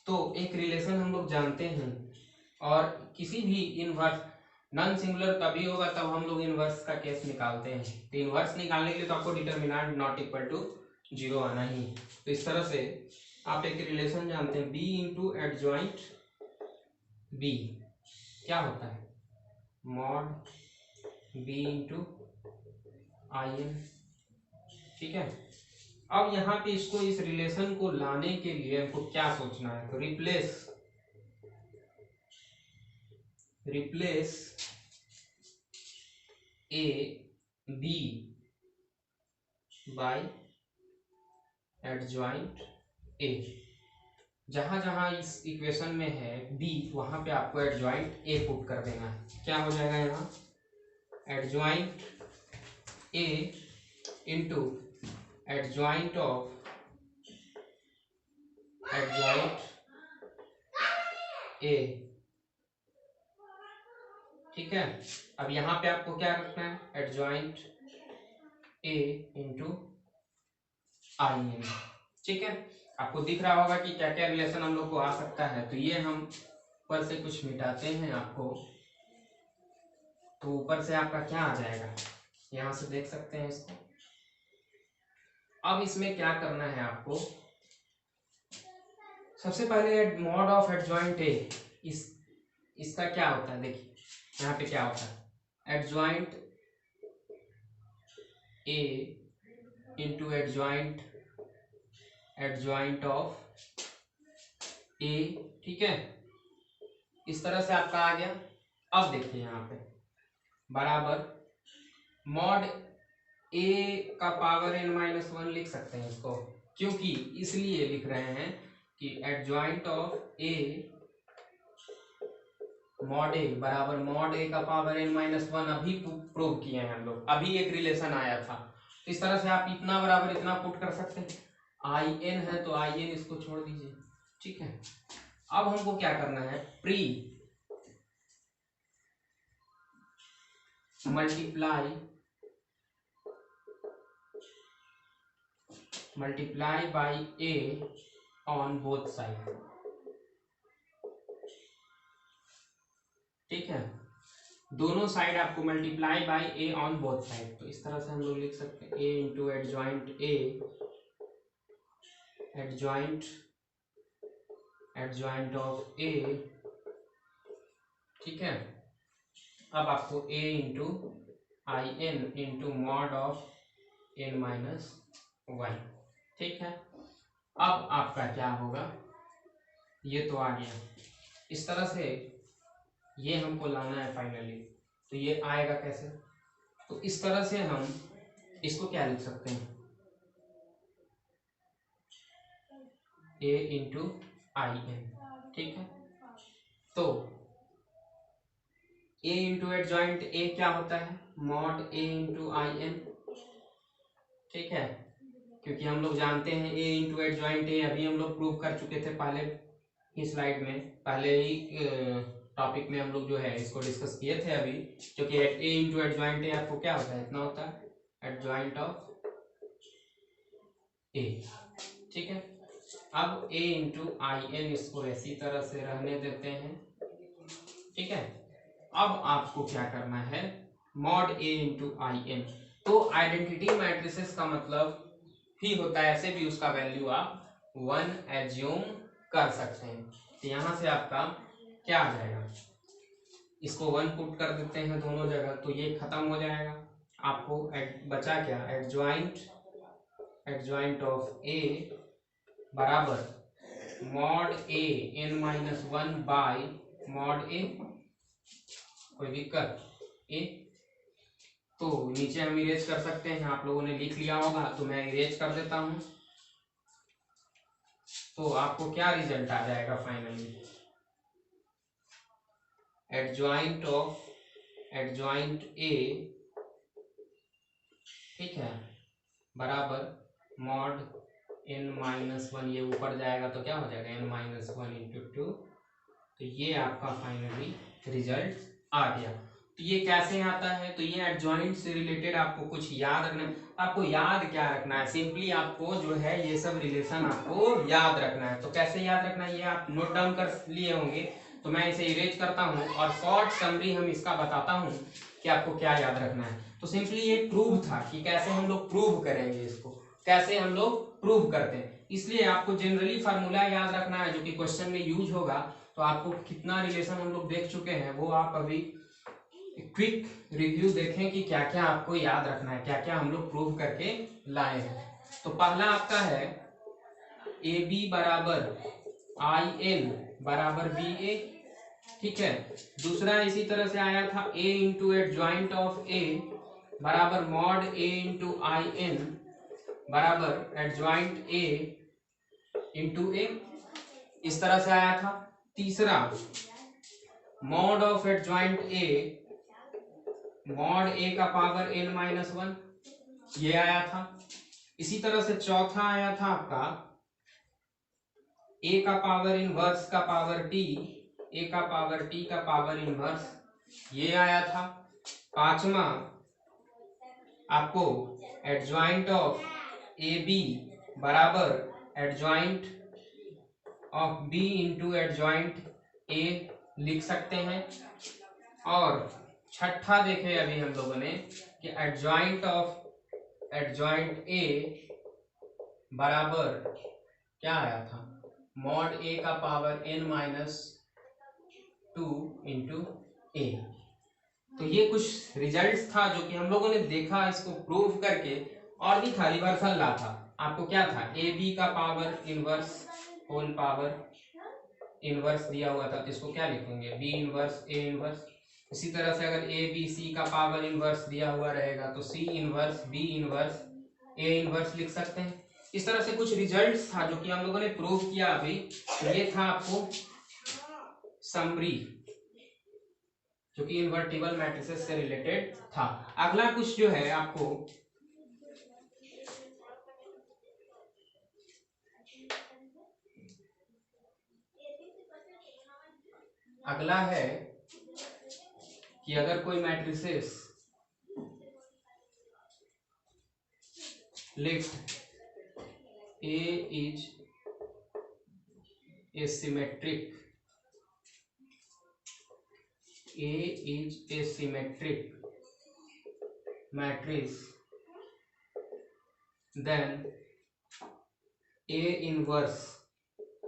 तो एक रिलेशन हम लोग जानते हैं, और किसी भी इनवर्स नॉन सिंगुलर तभी होगा तब हम लोग इनवर्स का केस निकालते हैं। तो इनवर्स निकालने के लिए तो आपको determinant not equal to zero आना ही। तो इस तरह से आप एक रिलेशन जानते हैं, बी इंटू एडजॉइंट बी क्या होता है, mod B into I N, ठीक है। अब यहाँ पे इसको इस रिलेशन को लाने के लिए हमको क्या सोचना है, तो replace A B by adjoint A. जहां जहां इस इक्वेशन में है बी, वहां पे आपको एडजॉइंट ए पुट कर देना है। क्या हो जाएगा यहाँ, adjoint A into adjoint of adjoint A, ठीक है। अब यहाँ पे आपको क्या रखना है, adjoint A into I N, ठीक है। आपको दिख रहा होगा कि क्या क्या रिलेशन हम लोग को आ सकता है। तो ये हम ऊपर से कुछ मिटाते हैं आपको, तो ऊपर से आपका क्या आ जाएगा, यहां से देख सकते हैं इसको। अब इसमें क्या करना है आपको, सबसे पहले मॉड ऑफ एडजॉइंट ए, इसका क्या होता है, देखिए यहाँ पे क्या होता है, adjoint A into adjoint of A, ठीक है। इस तरह से आपका आ गया। अब देखिए यहाँ पे बराबर मॉड ए का पावर n माइनस वन लिख सकते हैं इसको, क्योंकि इसलिए लिख रहे हैं कि एडजॉइंट ऑफ ए मॉड ए बराबर मॉड ए का पावर n माइनस वन अभी प्रूव किए हैं हम लोग, अभी एक रिलेशन आया था। तो इस तरह से आप इतना बराबर इतना पुट कर सकते हैं। आई एन है तो आई एन इसको छोड़ दीजिए, ठीक है। अब हमको क्या करना है, pre multiply by A on both side, ठीक है। दोनों साइड आपको multiply by A on both side, तो इस तरह से हम लोग लिख सकते हैं A into adjoint A adjoint of A, ठीक है। अब आपको A into I N into mod of N minus one, ठीक है। अब आपका क्या होगा, ये तो आ गया। इस तरह से ये हमको लाना है फाइनली, तो ये आएगा कैसे, तो इस तरह से हम इसको क्या लिख सकते हैं, ए इंटू आई एन, ठीक है। तो ए इंटू एडजॉइंट ए क्या होता है, mod A into I N, ठीक है। क्योंकि हम लोग जानते हैं ए इंटू एडजॉइंट ए, अभी हम लोग प्रूव कर चुके थे पहले ही स्लाइड में, पहले ही टॉपिक में हम लोग जो है इसको डिस्कस किए थे अभी। क्योंकि ए इंटू एडजॉइंट ए आपको क्या होता है, इतना होता है एडजॉइंट ऑफ ए, ठीक है। अब ए इंटू आई एन इसको ऐसी तरह से रहने देते हैं, ठीक है। अब आपको क्या करना है, mod A into I N, तो आइडेंटिटी मैट्रिसेस का मतलब ही होता है, ऐसे भी उसका वैल्यू आप वन एज्यूम कर सकते हैं। तो यहां से आपका क्या आ जाएगा, इसको वन पुट कर देते हैं दोनों जगह, तो ये खत्म हो जाएगा। आपको बचा क्या, एडजॉइंट ऑफ ए बराबर mod A N minus one by mod A, कोई दिक्कत ए, तो नीचे हम इरेज कर सकते हैं, आप लोगों ने लिख लिया होगा तो मैं इरेज कर देता हूं। तो आपको क्या रिजल्ट आ जाएगा फाइनली, एडजॉइंट ए, ठीक है, बराबर मॉड एन माइनस वन, ये ऊपर जाएगा तो क्या हो जाएगा n minus one into two, तो ये आपका फाइनली रिजल्ट आ गया। तो ये कैसे आता है, तो ये एडजॉइंट से रिलेटेड आपको कुछ याद रखना है। आपको याद क्या रखना है, सिंपली आपको जो है ये सब रिलेशन आपको याद रखना है। तो कैसे याद रखना है, ये आप नोट डाउन कर लिए होंगे, तो मैं इसे इरेज करता हूँ और शॉर्ट समरी हम इसका बताता हूँ कि आपको क्या याद रखना है। तो सिंपली ये प्रूव था कि कैसे हम लोग प्रूव करेंगे, इसको कैसे हम लोग प्रूव करते हैं, इसलिए आपको जनरली फार्मूला याद रखना है जो कि क्वेश्चन में यूज होगा। तो आपको कितना रिलेशन हम लोग देख चुके हैं वो आप अभी क्विक रिव्यू देखें कि क्या क्या आपको याद रखना है, क्या क्या हम लोग प्रूव करके लाए हैं। तो पहला आपका है ए बी बराबर आई एन बराबर बी ए, ठीक है। दूसरा इसी तरह से आया था A into adjoint of A बराबर mod A into I N बराबर एडजॉइंट ए इंटू ए, इस तरह से आया था। तीसरा mod of adjoint A, mod A का पावर एन माइनस वन, ये आया था। इसी तरह से चौथा आया था आपका ए का पावर इनवर्स का पावर टी, ए का पावर टी का पावर इनवर्स, ये आया था। पांचवा आपको एडजॉइंट ऑफ ए बी बराबर adjoint of B into adjoint A लिख सकते हैं। और छठा देखे अभी हम लोगों ने कि एडजॉइंट ऑफ एडजॉइंट ए बराबर क्या आया था, मॉड ए का power N minus two into A. तो ये कुछ रिजल्ट्स था जो कि हम लोगों ने देखा, इसको प्रूव करके। और भी था, रिवर्सल ला था आपको, क्या था, ए बी का power inverse whole power inverse दिया हुआ था, तो इसको क्या लिखेंगे, बी इनवर्स ए इनवर्स, इसी तरह से अगर ए बी सी का पावर इनवर्स दिया हुआ रहेगा तो C inverse B inverse A inverse लिख सकते हैं। इस तरह से कुछ रिजल्ट्स था जो कि हम लोगों ने प्रूव किया अभी। ये था आपको समरी जो कि इन्वर्टिबल मैट्रिसेस से रिलेटेड था। अगला कुछ जो है आपको अगला है कि अगर कोई मैट्रिसेस लिख A is a symmetric matrix, then A inverse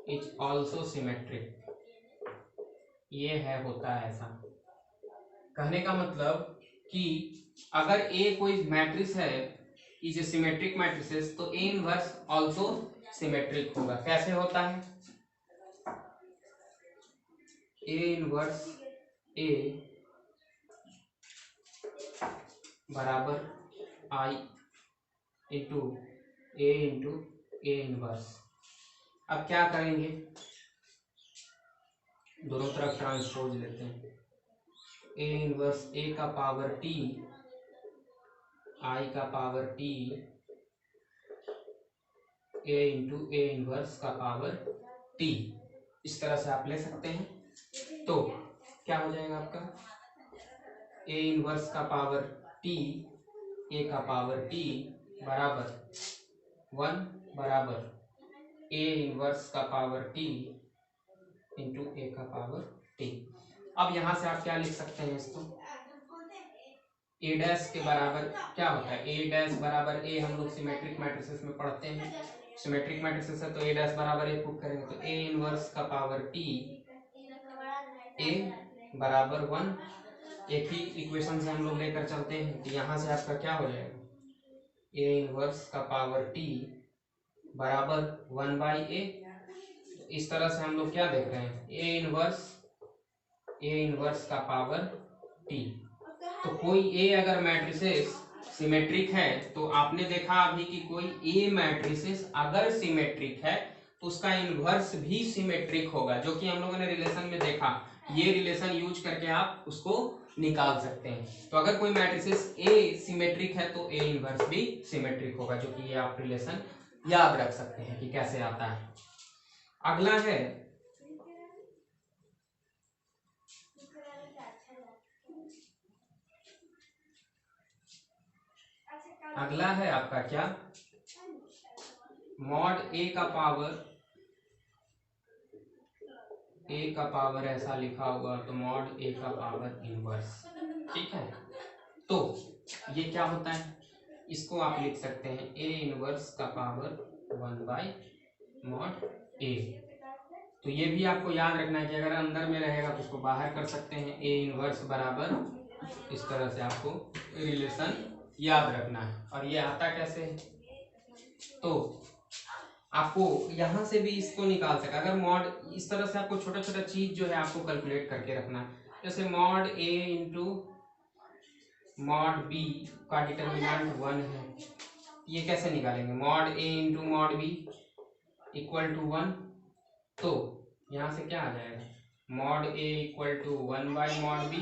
is also symmetric। ये है होता है ऐसा। कहने का मतलब कि अगर A कोई मैट्रिक्स है इज ए सिमेट्रिक मैट्रिसेस तो A इनवर्स ऑल्सो सिमेट्रिक होगा। कैसे होता है? A इनवर्स A बराबर I इंटू A इनवर्स। अब क्या करेंगे, दोनों तरफ ट्रांसपोज लेते हैं। A इनवर्स A का पावर T I का power T A into A inverse का पावर T, इस तरह से आप ले सकते हैं। तो क्या हो जाएगा आपका A इनवर्स का पावर T A का पावर T बराबर 1 बराबर A इनवर्स का पावर T इंटू A का पावर T। अब यहां से आप क्या लिख सकते हैं इसको, A डैश के बराबर क्या होता है, A डैश बराबर A हम लोग सिमेट्रिक मैट्रिसेस में पढ़ते हैं। सिमेट्रिक मैट्रिसेस है तो A डैश बराबर A पुट करेंगे तो A इनवर्स का पावर T A बराबर 1। एक ही इक्वेशन से हम लोग लेकर चलते हैं तो यहाँ से आपका क्या हो जाएगा, A इनवर्स का पावर T बराबर 1/A। इस तरह से हम लोग क्या देख रहे हैं, A इनवर्स का पावर T। तो कोई A अगर मैट्रिसेस सिमेट्रिक है तो आपने देखा अभी कि कोई A मैट्रिसेस अगर सिमेट्रिक है तो उसका इनवर्स भी सिमेट्रिक होगा, जो कि हम लोगों ने रिलेशन में देखा। ये रिलेशन यूज करके आप उसको निकाल सकते हैं। तो अगर कोई मैट्रिसेस A सिमेट्रिक है तो A इनवर्स भी सिमेट्रिक होगा, जो कि ये आप रिलेशन याद रख सकते हैं कि कैसे आता है। अगला है आपका क्या, मॉड A का पावर ऐसा लिखा हुआ तो मॉड A का पावर इनवर्स, ठीक है। तो ये क्या होता है, इसको आप लिख सकते हैं A इनवर्स का पावर 1/मॉड A। तो ये भी आपको याद रखना है कि अगर अंदर में रहेगा तो उसको बाहर कर सकते हैं। A इनवर्स बराबर, इस तरह से आपको रिलेशन याद रखना है। और ये आता कैसे है, तो आपको यहां से भी इसको निकाल सके। अगर मॉड, इस तरह से आपको छोटा छोटा चीज जो है आपको कैलकुलेट करके रखना है। जैसे mod A into mod B का डिटर्मिनेंट 1 है, ये कैसे निकालेंगे, mod A into mod B equal to 1। तो यहाँ से क्या आ जाएगा, मॉड A इक्वल टू 1/मॉड B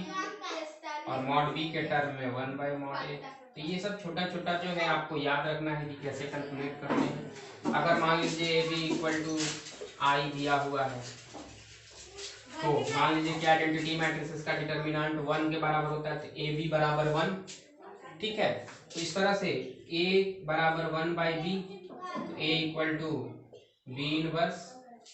और मॉड B के टर्म में 1/मॉड A। तो ये सब छोटा छोटा जो है आपको याद रखना है कि कैसे कैलकुलेट करते हैं। अगर मान लीजिए AB इक्वल टू I दिया हुआ है तो मान लीजिए कि आइडेंटिटी मैट्रिसेस का डिटर्मिनेंट 1 के बराबर होता है तो AB बराबर 1, ठीक है। तो इस तरह से A बराबर 1/B तो A equal to B inverse.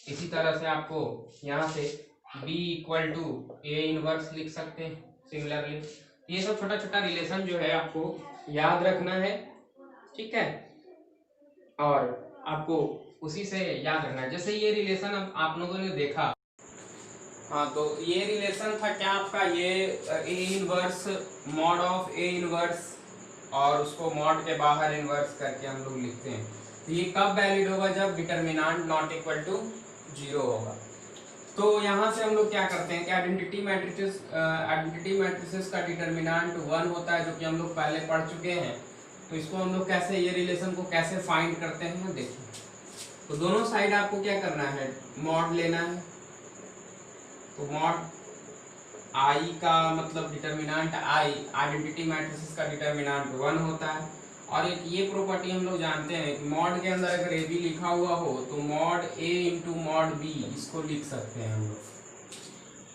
इसी तरह से आपको यहाँ से B equal to A inverse लिख सकते हैं सिमिलरली। ये सब छोटा छोटा रिलेशन जो है आपको याद रखना है, ठीक है। और आपको उसी से याद रखना है। जैसे ये रिलेशन अब आप लोगों ने देखा, हाँ, तो ये रिलेशन था क्या आपका, ये A inverse mod of A inverse और उसको मॉड के बाहर इनवर्स करके हम लोग लिखते हैं। तो ये कब वैलिड होगा, जब डिटर्मिनेंट नॉट इक्वल टू 0 होगा। तो यहाँ से हम लोग क्या करते हैं कि आइडेंटिटी मैट्रिसेस का डिटर्मिनेंट 1 होता है, जो कि हम लोग पहले पढ़ चुके हैं। तो इसको हम लोग कैसे, ये रिलेशन को कैसे फाइंड करते हैं देखिए। तो दोनों साइड आपको क्या करना है, मॉड लेना है। तो मॉड आई का मतलब डिटर्मिनेंट आई, आइडेंटिटी मैट्रिसेस का डिटर्मिनेंट 1 होता है। और एक ये प्रॉपर्टी हम लोग जानते हैं कि मॉड के अंदर अगर ए बी लिखा हुआ हो तो mod A into mod B इसको लिख सकते हैं हम लोग।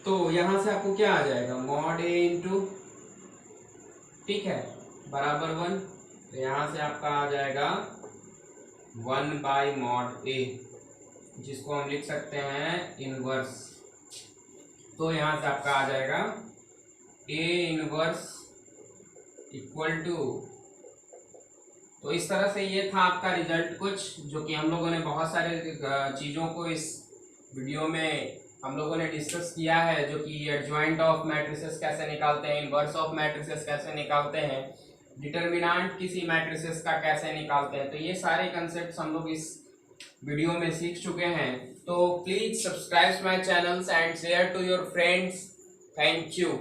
तो यहाँ से आपको क्या आ जाएगा, मॉड ए इंटू, ठीक है, बराबर 1। तो यहाँ से आपका आ जाएगा 1 बाई मॉड ए, जिसको हम लिख सकते हैं इनवर्स। तो यहाँ से आपका आ जाएगा ए इनवर्स इक्वल टू, तो इस तरह से ये था आपका रिजल्ट कुछ, जो कि हम लोगों ने बहुत सारे चीज़ों को इस वीडियो में हम लोगों ने डिस्कस किया है, जो कि एडजॉइंट ऑफ मैट्रिसेस कैसे निकालते हैं, इनवर्स ऑफ मैट्रिसेस कैसे निकालते हैं, डिटर्मिनेंट किसी मैट्रिसेस का कैसे निकालते हैं। तो ये सारे कंसेप्ट हम लोग इस वीडियो में सीख चुके हैं। तो please subscribe my channels and share to your friends. Thank you.